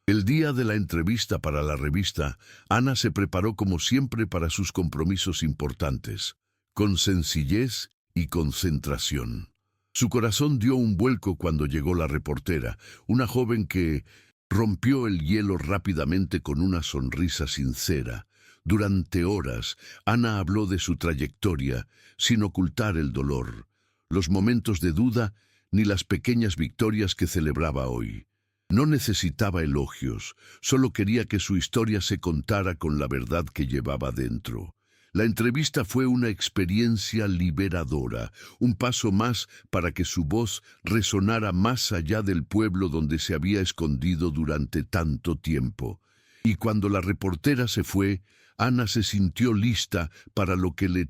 [SPEAKER 1] El día de la entrevista para la revista, Ana se preparó como siempre para sus compromisos importantes, con sencillez y concentración. Su corazón dio un vuelco cuando llegó la reportera, una joven que rompió el hielo rápidamente con una sonrisa sincera. Durante horas, Ana habló de su trayectoria, sin ocultar el dolor, los momentos de duda ni las pequeñas victorias que celebraba hoy. No necesitaba elogios, solo quería que su historia se contara con la verdad que llevaba dentro. La entrevista fue una experiencia liberadora, un paso más para que su voz resonara más allá del pueblo donde se había escondido durante tanto tiempo. Y cuando la reportera se fue, Ana se sintió lista para lo que le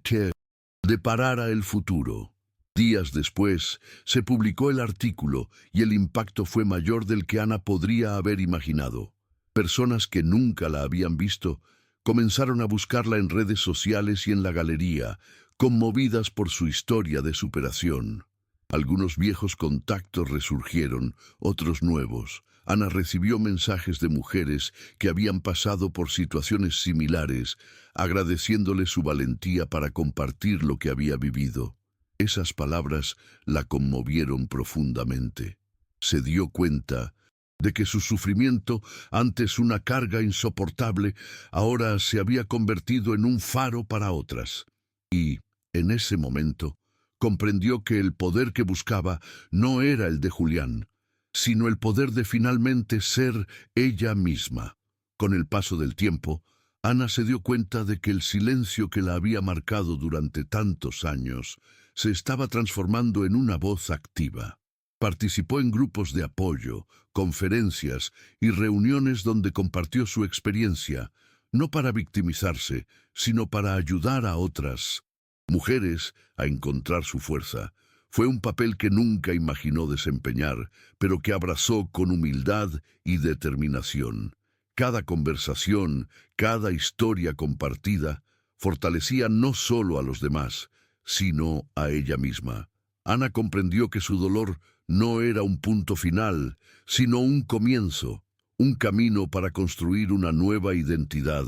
[SPEAKER 1] deparara el futuro. Días después, se publicó el artículo y el impacto fue mayor del que Ana podría haber imaginado. Personas que nunca la habían visto comenzaron a buscarla en redes sociales y en la galería, conmovidas por su historia de superación. Algunos viejos contactos resurgieron, otros nuevos. Ana recibió mensajes de mujeres que habían pasado por situaciones similares, agradeciéndole su valentía para compartir lo que había vivido. Esas palabras la conmovieron profundamente. Se dio cuenta de que su sufrimiento, antes una carga insoportable, ahora se había convertido en un faro para otras. Y, en ese momento, comprendió que el poder que buscaba no era el de Julián, sino el poder de finalmente ser ella misma. Con el paso del tiempo, Ana se dio cuenta de que el silencio que la había marcado durante tantos años se estaba transformando en una voz activa. Participó en grupos de apoyo, conferencias y reuniones donde compartió su experiencia, no para victimizarse, sino para ayudar a otras mujeres a encontrar su fuerza. Fue un papel que nunca imaginó desempeñar, pero que abrazó con humildad y determinación. Cada conversación, cada historia compartida, fortalecía no solo a los demás, sino a ella misma. Ana comprendió que su dolor no era un punto final, sino un comienzo, un camino para construir una nueva identidad,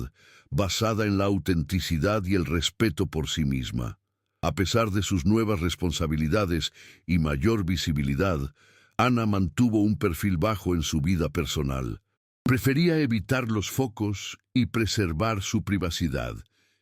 [SPEAKER 1] basada en la autenticidad y el respeto por sí misma. A pesar de sus nuevas responsabilidades y mayor visibilidad, Ana mantuvo un perfil bajo en su vida personal. Prefería evitar los focos y preservar su privacidad.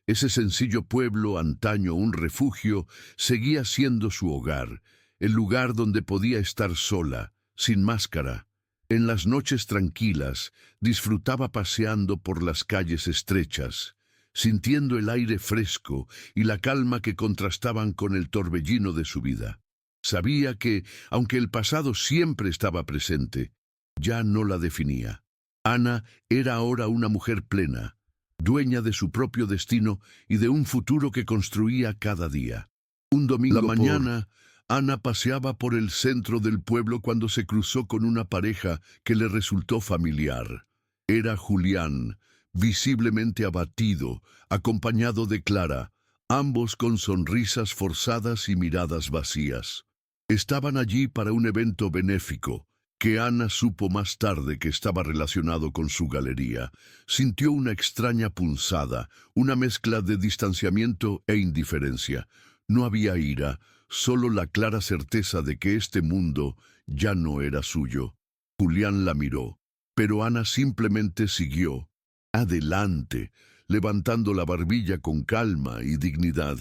[SPEAKER 1] Ese sencillo pueblo, antaño un refugio, seguía siendo su hogar, el lugar donde podía estar sola, sin máscara. En las noches tranquilas, disfrutaba paseando por las calles estrechas, sintiendo el aire fresco y la calma que contrastaban con el torbellino de su vida. Sabía que, aunque el pasado siempre estaba presente, ya no la definía. Ana era ahora una mujer plena, dueña de su propio destino y de un futuro que construía cada día. Un domingo por la mañana, Ana paseaba por el centro del pueblo cuando se cruzó con una pareja que le resultó familiar. Era Julián, visiblemente abatido, acompañado de Clara, ambos con sonrisas forzadas y miradas vacías. Estaban allí para un evento benéfico, que Ana supo más tarde que estaba relacionado con su galería. Sintió una extraña punzada, una mezcla de distanciamiento e indiferencia. No había ira, solo la clara certeza de que este mundo ya no era suyo. Julián la miró, pero Ana simplemente siguió adelante, levantando la barbilla con calma y dignidad.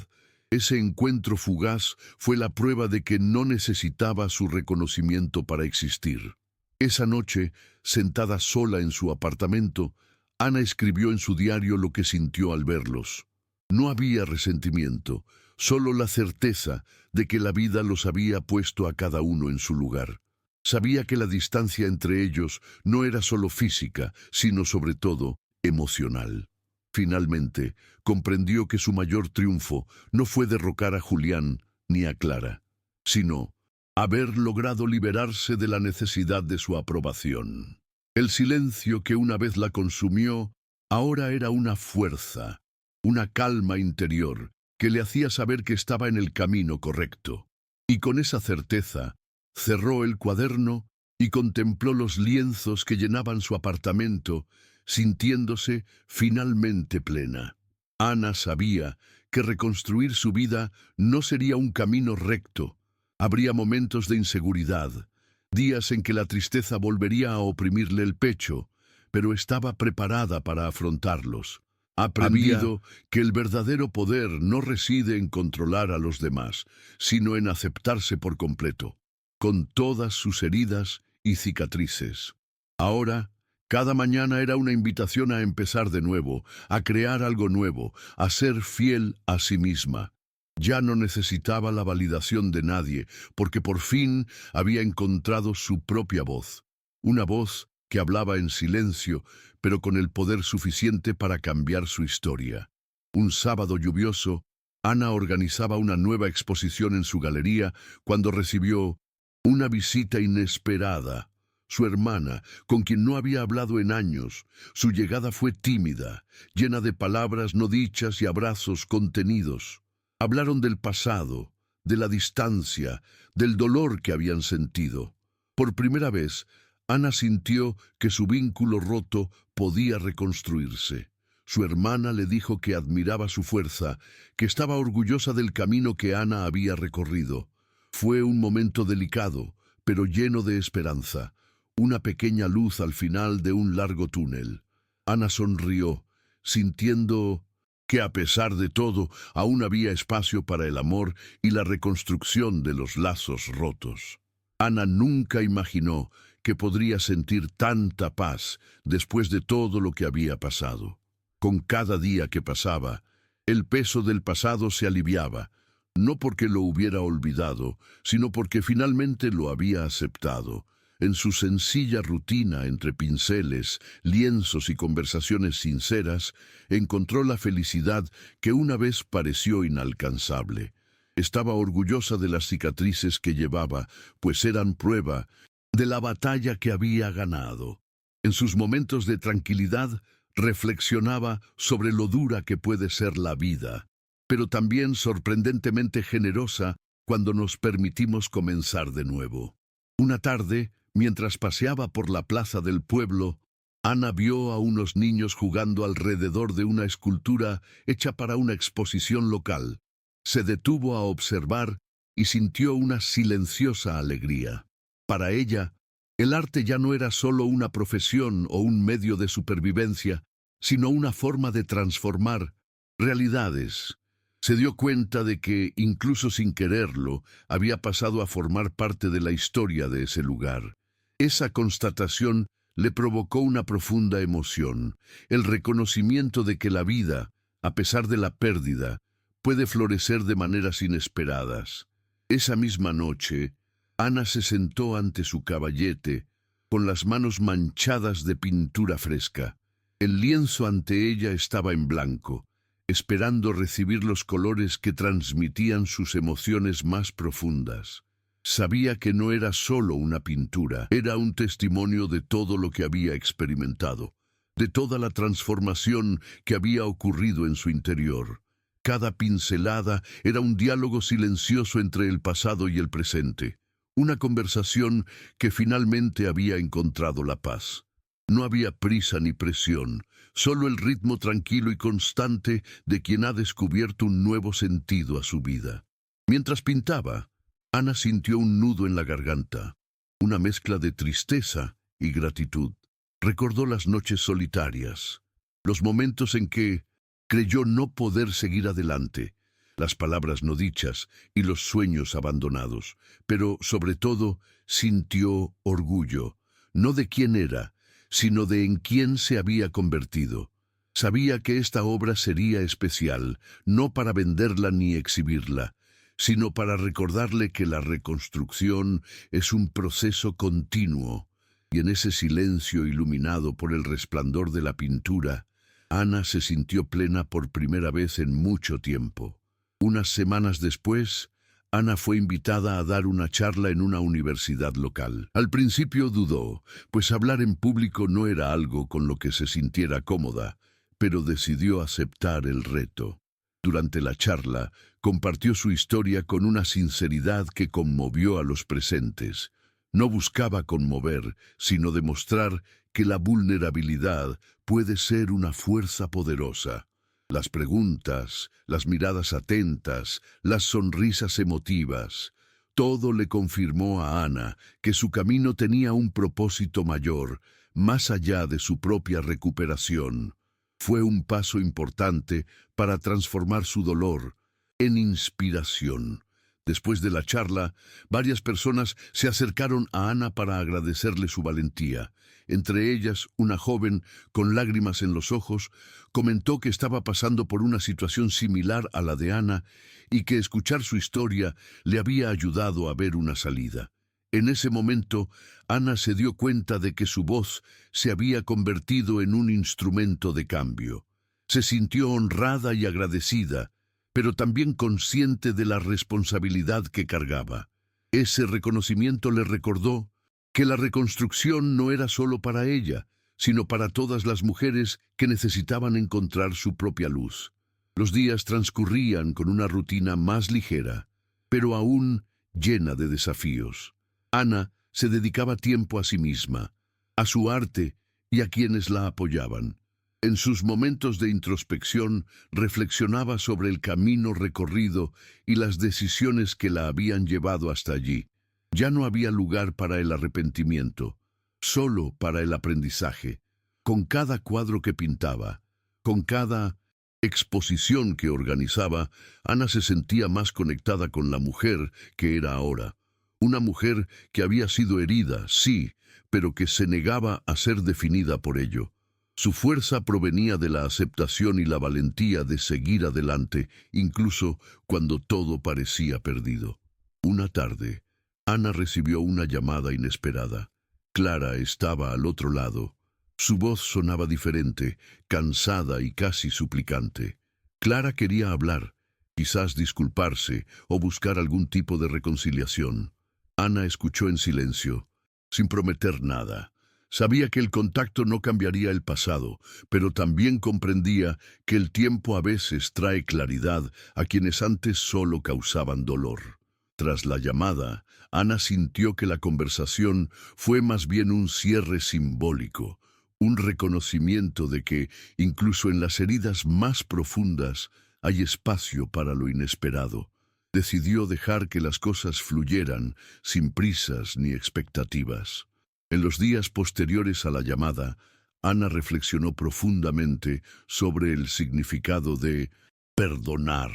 [SPEAKER 1] Ese encuentro fugaz fue la prueba de que no necesitaba su reconocimiento para existir. Esa noche, sentada sola en su apartamento, Ana escribió en su diario lo que sintió al verlos. No había resentimiento, solo la certeza de que la vida los había puesto a cada uno en su lugar. Sabía que la distancia entre ellos no era solo física, sino sobre todo emocional. Finalmente, comprendió que su mayor triunfo no fue derrocar a Julián ni a Clara, sino haber logrado liberarse de la necesidad de su aprobación. El silencio que una vez la consumió, ahora era una fuerza, una calma interior que le hacía saber que estaba en el camino correcto. Y con esa certeza, cerró el cuaderno y contempló los lienzos que llenaban su apartamento, sintiéndose finalmente plena. Ana sabía que reconstruir su vida no sería un camino recto. Habría momentos de inseguridad, días en que la tristeza volvería a oprimirle el pecho, pero estaba preparada para afrontarlos. Ha aprendido que el verdadero poder no reside en controlar a los demás, sino en aceptarse por completo, con todas sus heridas y cicatrices. Ahora, cada mañana era una invitación a empezar de nuevo, a crear algo nuevo, a ser fiel a sí misma. Ya no necesitaba la validación de nadie, porque por fin había encontrado su propia voz. Una voz que hablaba en silencio, pero con el poder suficiente para cambiar su historia. Un sábado lluvioso, Ana organizaba una nueva exposición en su galería cuando recibió una visita inesperada. Su hermana, con quien no había hablado en años. Su llegada fue tímida, llena de palabras no dichas y abrazos contenidos. Hablaron del pasado, de la distancia, del dolor que habían sentido. Por primera vez, Ana sintió que su vínculo roto podía reconstruirse. Su hermana le dijo que admiraba su fuerza, que estaba orgullosa del camino que Ana había recorrido. Fue un momento delicado, pero lleno de esperanza. Una pequeña luz al final de un largo túnel. Ana sonrió, sintiendo que a pesar de todo, aún había espacio para el amor y la reconstrucción de los lazos rotos. Ana nunca imaginó que podría sentir tanta paz después de todo lo que había pasado. Con cada día que pasaba, el peso del pasado se aliviaba, no porque lo hubiera olvidado, sino porque finalmente lo había aceptado. En su sencilla rutina entre pinceles, lienzos y conversaciones sinceras, encontró la felicidad que una vez pareció inalcanzable. Estaba orgullosa de las cicatrices que llevaba, pues eran prueba de la batalla que había ganado. En sus momentos de tranquilidad, reflexionaba sobre lo dura que puede ser la vida, pero también sorprendentemente generosa cuando nos permitimos comenzar de nuevo. Una tarde, mientras paseaba por la plaza del pueblo, Ana vio a unos niños jugando alrededor de una escultura hecha para una exposición local. Se detuvo a observar y sintió una silenciosa alegría. Para ella, el arte ya no era solo una profesión o un medio de supervivencia, sino una forma de transformar realidades. Se dio cuenta de que, incluso sin quererlo, había pasado a formar parte de la historia de ese lugar. Esa constatación le provocó una profunda emoción, el reconocimiento de que la vida, a pesar de la pérdida, puede florecer de maneras inesperadas. Esa misma noche, Ana se sentó ante su caballete, con las manos manchadas de pintura fresca. El lienzo ante ella estaba en blanco, esperando recibir los colores que transmitían sus emociones más profundas. Sabía que no era solo una pintura, era un testimonio de todo lo que había experimentado, de toda la transformación que había ocurrido en su interior. Cada pincelada era un diálogo silencioso entre el pasado y el presente, una conversación que finalmente había encontrado la paz. No había prisa ni presión, solo el ritmo tranquilo y constante de quien ha descubierto un nuevo sentido a su vida. Mientras pintaba, Ana sintió un nudo en la garganta, una mezcla de tristeza y gratitud. Recordó las noches solitarias, los momentos en que creyó no poder seguir adelante, las palabras no dichas y los sueños abandonados, pero sobre todo sintió orgullo, no de quién era, sino de en quién se había convertido. Sabía que esta obra sería especial, no para venderla ni exhibirla, sino para recordarle que la reconstrucción es un proceso continuo. Y en ese silencio iluminado por el resplandor de la pintura, Ana se sintió plena por primera vez en mucho tiempo. Unas semanas después, Ana fue invitada a dar una charla en una universidad local. Al principio dudó, pues hablar en público no era algo con lo que se sintiera cómoda, pero decidió aceptar el reto. Durante la charla, compartió su historia con una sinceridad que conmovió a los presentes. No buscaba conmover, sino demostrar que la vulnerabilidad puede ser una fuerza poderosa. Las preguntas, las miradas atentas, las sonrisas emotivas, todo le confirmó a Ana que su camino tenía un propósito mayor, más allá de su propia recuperación. Fue un paso importante para transformar su dolor en inspiración. Después de la charla, varias personas se acercaron a Ana para agradecerle su valentía. Entre ellas, una joven, con lágrimas en los ojos, comentó que estaba pasando por una situación similar a la de Ana y que escuchar su historia le había ayudado a ver una salida. En ese momento, Ana se dio cuenta de que su voz se había convertido en un instrumento de cambio. Se sintió honrada y agradecida, pero también consciente de la responsabilidad que cargaba. Ese reconocimiento le recordó que la reconstrucción no era solo para ella, sino para todas las mujeres que necesitaban encontrar su propia luz. Los días transcurrían con una rutina más ligera, pero aún llena de desafíos. Ana se dedicaba tiempo a sí misma, a su arte y a quienes la apoyaban. En sus momentos de introspección reflexionaba sobre el camino recorrido y las decisiones que la habían llevado hasta allí. Ya no había lugar para el arrepentimiento, solo para el aprendizaje. Con cada cuadro que pintaba, con cada exposición que organizaba, Ana se sentía más conectada con la mujer que era ahora. Una mujer que había sido herida, sí, pero que se negaba a ser definida por ello. Su fuerza provenía de la aceptación y la valentía de seguir adelante, incluso cuando todo parecía perdido. Una tarde, Ana recibió una llamada inesperada. Clara estaba al otro lado. Su voz sonaba diferente, cansada y casi suplicante. Clara quería hablar, quizás disculparse o buscar algún tipo de reconciliación. Ana escuchó en silencio, sin prometer nada. Sabía que el contacto no cambiaría el pasado, pero también comprendía que el tiempo a veces trae claridad a quienes antes solo causaban dolor. Tras la llamada, Ana sintió que la conversación fue más bien un cierre simbólico, un reconocimiento de que, incluso en las heridas más profundas, hay espacio para lo inesperado. Decidió dejar que las cosas fluyeran, sin prisas ni expectativas. En los días posteriores a la llamada, Ana reflexionó profundamente sobre el significado de perdonar.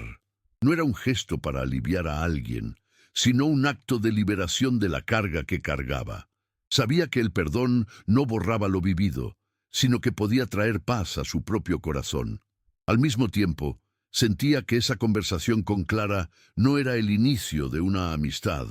[SPEAKER 1] No era un gesto para aliviar a alguien, sino un acto de liberación de la carga que cargaba. Sabía que el perdón no borraba lo vivido, sino que podía traer paz a su propio corazón. Al mismo tiempo, sentía que esa conversación con Clara no era el inicio de una amistad,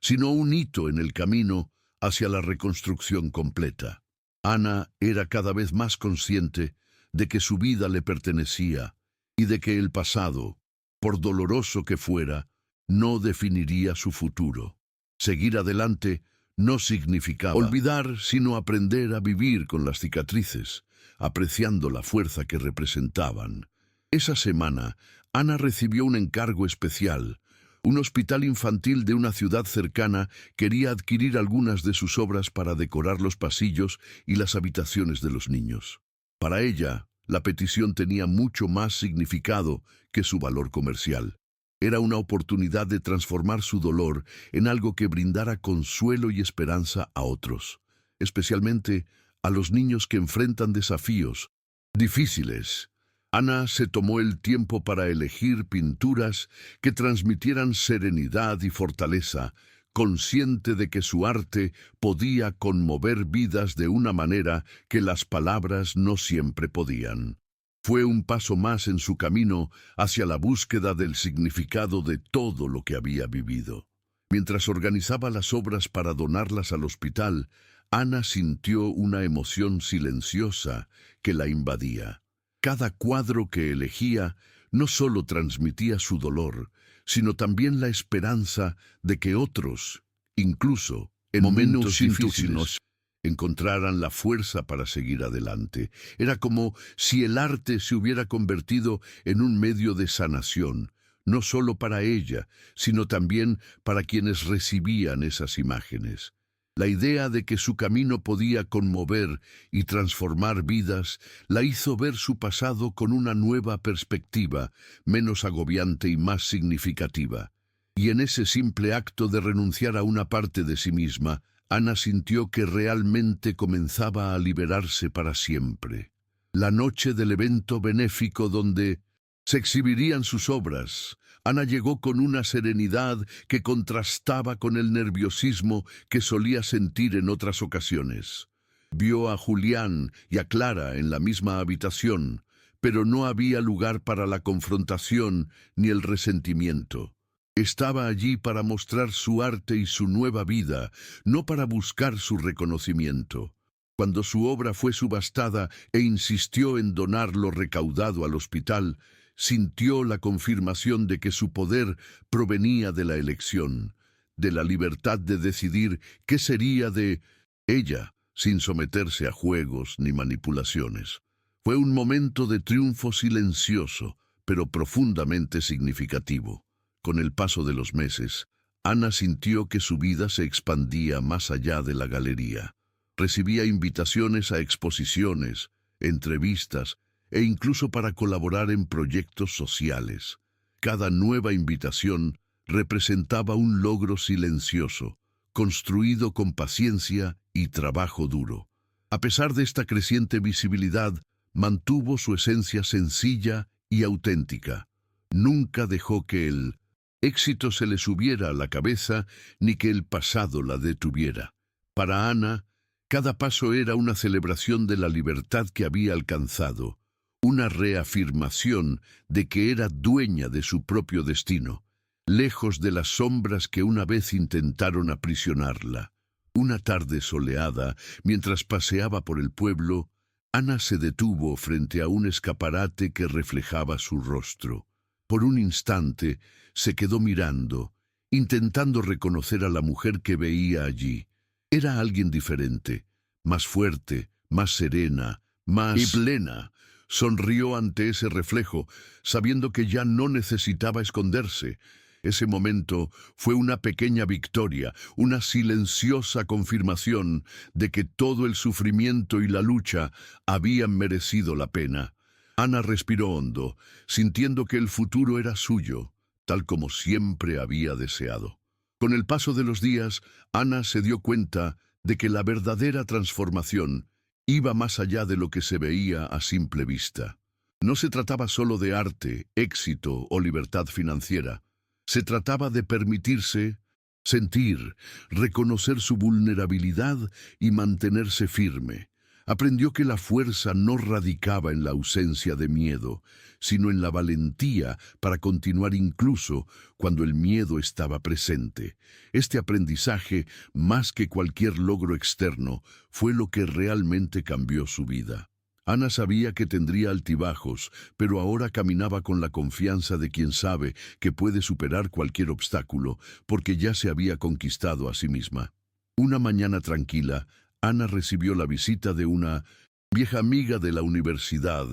[SPEAKER 1] sino un hito en el camino hacia la reconstrucción completa. Ana era cada vez más consciente de que su vida le pertenecía y de que el pasado, por doloroso que fuera, no definiría su futuro. Seguir adelante no significaba olvidar, sino aprender a vivir con las cicatrices, apreciando la fuerza que representaban. Esa semana, Ana recibió un encargo especial. Un hospital infantil de una ciudad cercana quería adquirir algunas de sus obras para decorar los pasillos y las habitaciones de los niños. Para ella, la petición tenía mucho más significado que su valor comercial. Era una oportunidad de transformar su dolor en algo que brindara consuelo y esperanza a otros, especialmente a los niños que enfrentan desafíos difíciles. Ana se tomó el tiempo para elegir pinturas que transmitieran serenidad y fortaleza, consciente de que su arte podía conmover vidas de una manera que las palabras no siempre podían. Fue un paso más en su camino hacia la búsqueda del significado de todo lo que había vivido. Mientras organizaba las obras para donarlas al hospital, Ana sintió una emoción silenciosa que la invadía. Cada cuadro que elegía no solo transmitía su dolor, sino también la esperanza de que otros, incluso en momentos difíciles, encontraran la fuerza para seguir adelante. Era como si el arte se hubiera convertido en un medio de sanación, no solo para ella, sino también para quienes recibían esas imágenes. La idea de que su camino podía conmover y transformar vidas la hizo ver su pasado con una nueva perspectiva, menos agobiante y más significativa. Y en ese simple acto de renunciar a una parte de sí misma, Ana sintió que realmente comenzaba a liberarse para siempre. La noche del evento benéfico donde se exhibirían sus obras, Ana llegó con una serenidad que contrastaba con el nerviosismo que solía sentir en otras ocasiones. Vio a Julián y a Clara en la misma habitación, pero no había lugar para la confrontación ni el resentimiento. Estaba allí para mostrar su arte y su nueva vida, no para buscar su reconocimiento. Cuando su obra fue subastada e insistió en donar lo recaudado al hospital, sintió la confirmación de que su poder provenía de la elección, de la libertad de decidir qué sería de ella, sin someterse a juegos ni manipulaciones. Fue un momento de triunfo silencioso, pero profundamente significativo. Con el paso de los meses, Ana sintió que su vida se expandía más allá de la galería. Recibía invitaciones a exposiciones, entrevistas, e incluso para colaborar en proyectos sociales. Cada nueva invitación representaba un logro silencioso, construido con paciencia y trabajo duro. A pesar de esta creciente visibilidad, mantuvo su esencia sencilla y auténtica. Nunca dejó que el éxito se le subiera a la cabeza ni que el pasado la detuviera. Para Ana, cada paso era una celebración de la libertad que había alcanzado, una reafirmación de que era dueña de su propio destino, lejos de las sombras que una vez intentaron aprisionarla. Una tarde soleada, mientras paseaba por el pueblo, Ana se detuvo frente a un escaparate que reflejaba su rostro. Por un instante se quedó mirando, intentando reconocer a la mujer que veía allí. Era alguien diferente, más fuerte, más serena, más plena. Sonrió ante ese reflejo, sabiendo que ya no necesitaba esconderse. Ese momento fue una pequeña victoria, una silenciosa confirmación de que todo el sufrimiento y la lucha habían merecido la pena. Ana respiró hondo, sintiendo que el futuro era suyo, tal como siempre había deseado. Con el paso de los días, Ana se dio cuenta de que la verdadera transformación iba más allá de lo que se veía a simple vista. No se trataba solo de arte, éxito o libertad financiera. Se trataba de permitirse sentir, reconocer su vulnerabilidad y mantenerse firme. Aprendió que la fuerza no radicaba en la ausencia de miedo, sino en la valentía para continuar incluso cuando el miedo estaba presente. Este aprendizaje, más que cualquier logro externo, fue lo que realmente cambió su vida. Ana sabía que tendría altibajos, pero ahora caminaba con la confianza de quien sabe que puede superar cualquier obstáculo, porque ya se había conquistado a sí misma. Una mañana tranquila, Ana recibió la visita de una vieja amiga de la universidad,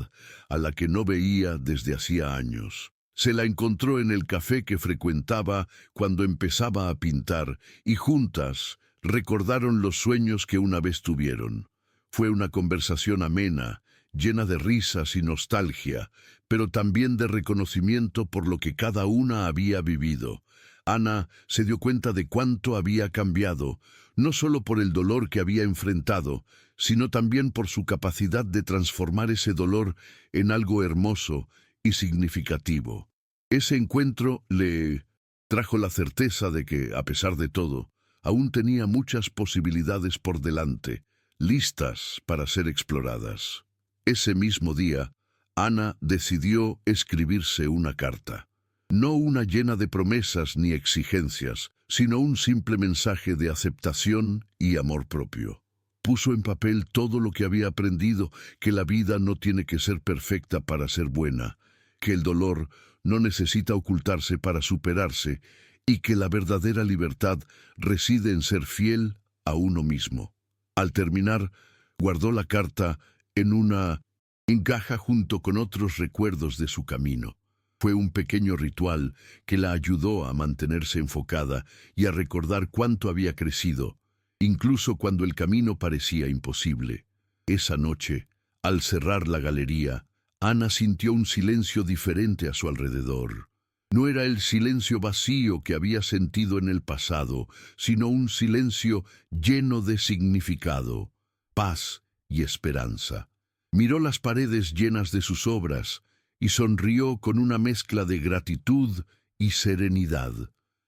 [SPEAKER 1] a la que no veía desde hacía años. Se la encontró en el café que frecuentaba cuando empezaba a pintar, y juntas recordaron los sueños que una vez tuvieron. Fue una conversación amena, llena de risas y nostalgia, pero también de reconocimiento por lo que cada una había vivido. Ana se dio cuenta de cuánto había cambiado, no solo por el dolor que había enfrentado, sino también por su capacidad de transformar ese dolor en algo hermoso y significativo. Ese encuentro le Trajo la certeza de que, a pesar de todo, aún tenía muchas posibilidades por delante, listas para ser exploradas. Ese mismo día, Ana decidió escribirse una carta. No una llena de promesas ni exigencias, sino un simple mensaje de aceptación y amor propio. Puso en papel todo lo que había aprendido, que la vida no tiene que ser perfecta para ser buena, que el dolor no necesita ocultarse para superarse y que la verdadera libertad reside en ser fiel a uno mismo. Al terminar, guardó la carta en una caja junto con otros recuerdos de su camino. Fue un pequeño ritual que la ayudó a mantenerse enfocada y a recordar cuánto había crecido, incluso cuando el camino parecía imposible. Esa noche, al cerrar la galería, Ana sintió un silencio diferente a su alrededor. No era el silencio vacío que había sentido en el pasado, sino un silencio lleno de significado, paz y esperanza. Miró las paredes llenas de sus obras y sonrió con una mezcla de gratitud y serenidad.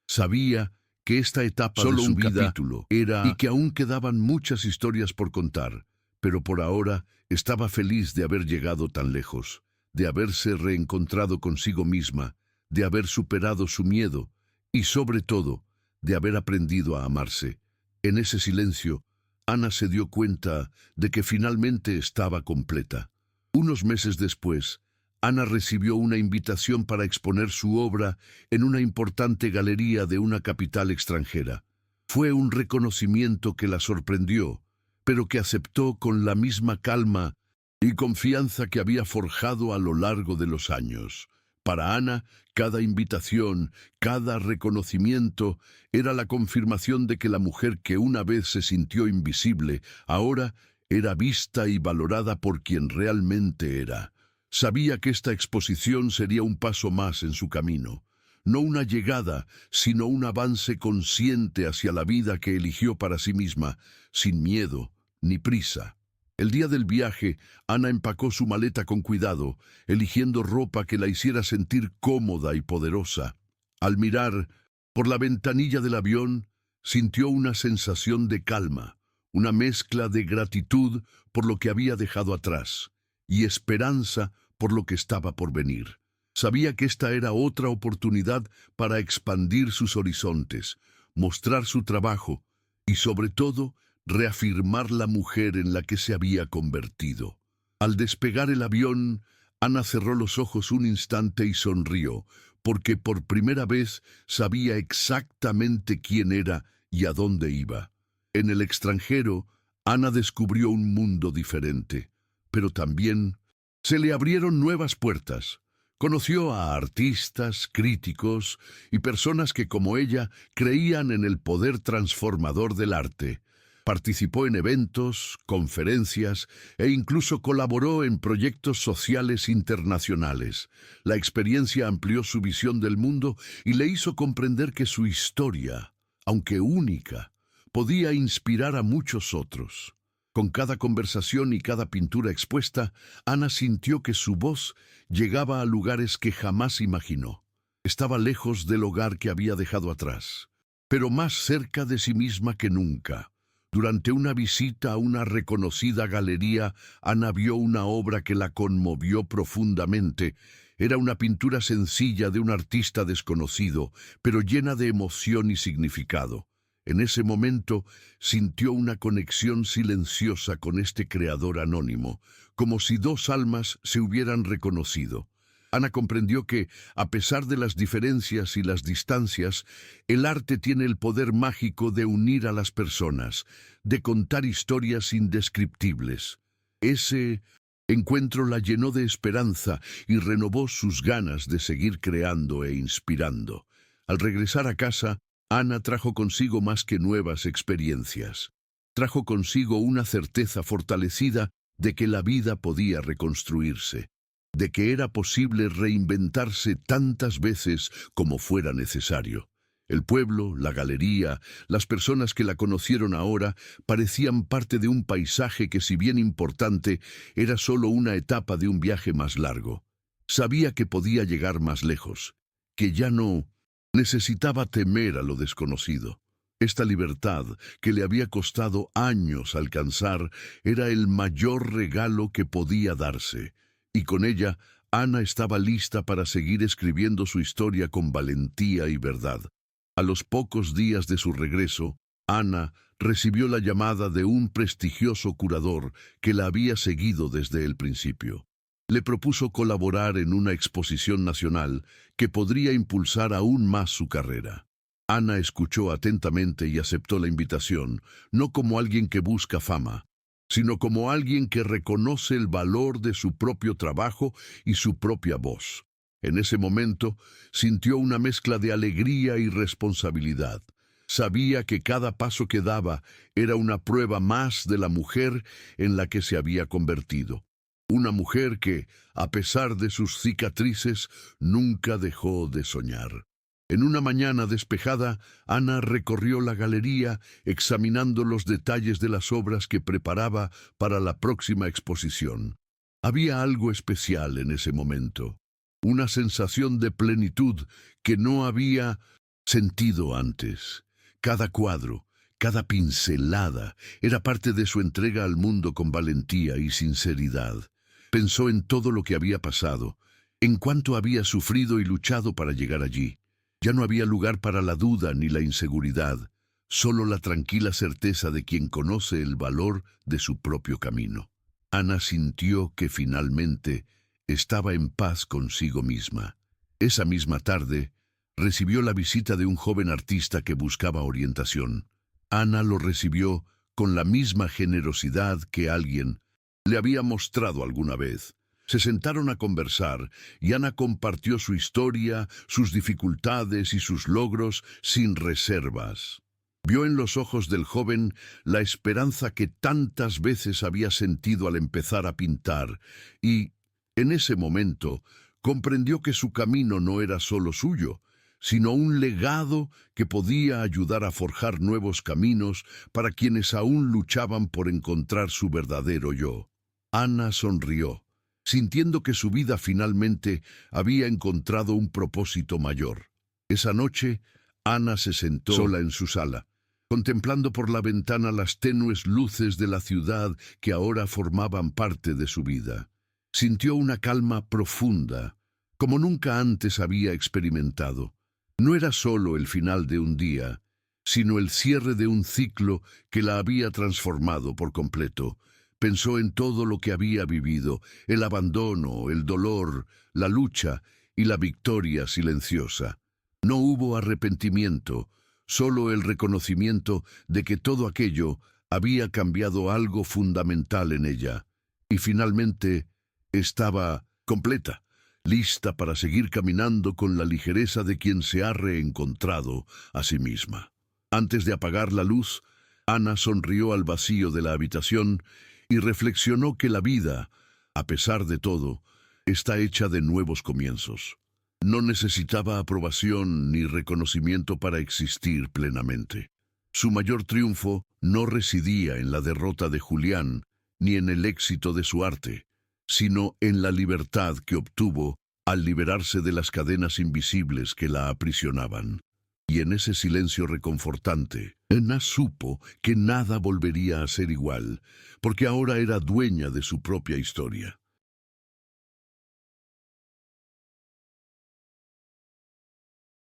[SPEAKER 1] Sabía que esta etapa de su vida era y que aún quedaban muchas historias por contar, pero por ahora estaba feliz de haber llegado tan lejos, de haberse reencontrado consigo misma, de haber superado su miedo y, sobre todo, de haber aprendido a amarse. En ese silencio, Ana se dio cuenta de que finalmente estaba completa. Unos meses después, Ana recibió una invitación para exponer su obra en una importante galería de una capital extranjera. Fue un reconocimiento que la sorprendió, pero que aceptó con la misma calma y confianza que había forjado a lo largo de los años. Para Ana, cada invitación, cada reconocimiento era la confirmación de que la mujer que una vez se sintió invisible, ahora era vista y valorada por quien realmente era. Sabía que esta exposición sería un paso más en su camino, no una llegada, sino un avance consciente hacia la vida que eligió para sí misma, sin miedo ni prisa. El día del viaje, Ana empacó su maleta con cuidado, eligiendo ropa que la hiciera sentir cómoda y poderosa. Al mirar por la ventanilla del avión, sintió una sensación de calma, una mezcla de gratitud por lo que había dejado atrás y esperanza por lo que estaba por venir. Sabía que esta era otra oportunidad para expandir sus horizontes, mostrar su trabajo y, sobre todo, reafirmar la mujer en la que se había convertido. Al despegar el avión, Ana cerró los ojos un instante y sonrió, porque por primera vez sabía exactamente quién era y a dónde iba. En el extranjero, Ana descubrió un mundo diferente, pero también se le abrieron nuevas puertas. Conoció a artistas, críticos y personas que, como ella, creían en el poder transformador del arte. Participó en eventos, conferencias e incluso colaboró en proyectos sociales internacionales. La experiencia amplió su visión del mundo y le hizo comprender que su historia, aunque única, podía inspirar a muchos otros. Con cada conversación y cada pintura expuesta, Ana sintió que su voz llegaba a lugares que jamás imaginó. Estaba lejos del hogar que había dejado atrás, pero más cerca de sí misma que nunca. Durante una visita a una reconocida galería, Ana vio una obra que la conmovió profundamente. Era una pintura sencilla de un artista desconocido, pero llena de emoción y significado. En ese momento sintió una conexión silenciosa con este creador anónimo, como si dos almas se hubieran reconocido. Ana comprendió que, a pesar de las diferencias y las distancias, el arte tiene el poder mágico de unir a las personas, de contar historias indescriptibles. Ese encuentro la llenó de esperanza y renovó sus ganas de seguir creando e inspirando. Al regresar a casa, Ana trajo consigo más que nuevas experiencias. Trajo consigo una certeza fortalecida de que la vida podía reconstruirse, de que era posible reinventarse tantas veces como fuera necesario. El pueblo, la galería, las personas que la conocieron ahora parecían parte de un paisaje que, si bien importante, era solo una etapa de un viaje más largo. Sabía que podía llegar más lejos, que ya no Necesitaba temer a lo desconocido. Esta libertad, que le había costado años alcanzar, era el mayor regalo que podía darse, y con ella Ana estaba lista para seguir escribiendo su historia con valentía y verdad. A los pocos días de su regreso, Ana recibió la llamada de un prestigioso curador que la había seguido desde el principio. Le propuso colaborar en una exposición nacional que podría impulsar aún más su carrera. Ana escuchó atentamente y aceptó la invitación, no como alguien que busca fama, sino como alguien que reconoce el valor de su propio trabajo y su propia voz. En ese momento sintió una mezcla de alegría y responsabilidad. Sabía que cada paso que daba era una prueba más de la mujer en la que se había convertido. Una mujer que, a pesar de sus cicatrices, nunca dejó de soñar. En una mañana despejada, Ana recorrió la galería examinando los detalles de las obras que preparaba para la próxima exposición. Había algo especial en ese momento, una sensación de plenitud que no había sentido antes. Cada cuadro, cada pincelada, era parte de su entrega al mundo con valentía y sinceridad. Pensó en todo lo que había pasado, en cuánto había sufrido y luchado para llegar allí. Ya no había lugar para la duda ni la inseguridad, solo la tranquila certeza de quien conoce el valor de su propio camino. Ana sintió que finalmente estaba en paz consigo misma. Esa misma tarde, recibió la visita de un joven artista que buscaba orientación. Ana lo recibió con la misma generosidad que alguien le había mostrado alguna vez. Se sentaron a conversar y Ana compartió su historia, sus dificultades y sus logros sin reservas. Vio en los ojos del joven la esperanza que tantas veces había sentido al empezar a pintar y, en ese momento, comprendió que su camino no era solo suyo, sino un legado que podía ayudar a forjar nuevos caminos para quienes aún luchaban por encontrar su verdadero yo. Ana sonrió, sintiendo que su vida finalmente había encontrado un propósito mayor. Esa noche, Ana se sentó sola en su sala, contemplando por la ventana las tenues luces de la ciudad que ahora formaban parte de su vida. Sintió una calma profunda, como nunca antes había experimentado. No era solo el final de un día, sino el cierre de un ciclo que la había transformado por completo. Pensó en todo lo que había vivido, el abandono, el dolor, la lucha y la victoria silenciosa. No hubo arrepentimiento, solo el reconocimiento de que todo aquello había cambiado algo fundamental en ella. Y finalmente estaba completa, lista para seguir caminando con la ligereza de quien se ha reencontrado a sí misma. Antes de apagar la luz, Ana sonrió al vacío de la habitación y reflexionó que la vida, a pesar de todo, está hecha de nuevos comienzos. No necesitaba aprobación ni reconocimiento para existir plenamente. Su mayor triunfo no residía en la derrota de Julián ni en el éxito de su arte, sino en la libertad que obtuvo al liberarse de las cadenas invisibles que la aprisionaban. Y en ese silencio reconfortante, Ana supo que nada volvería a ser igual, porque ahora era dueña de su propia historia.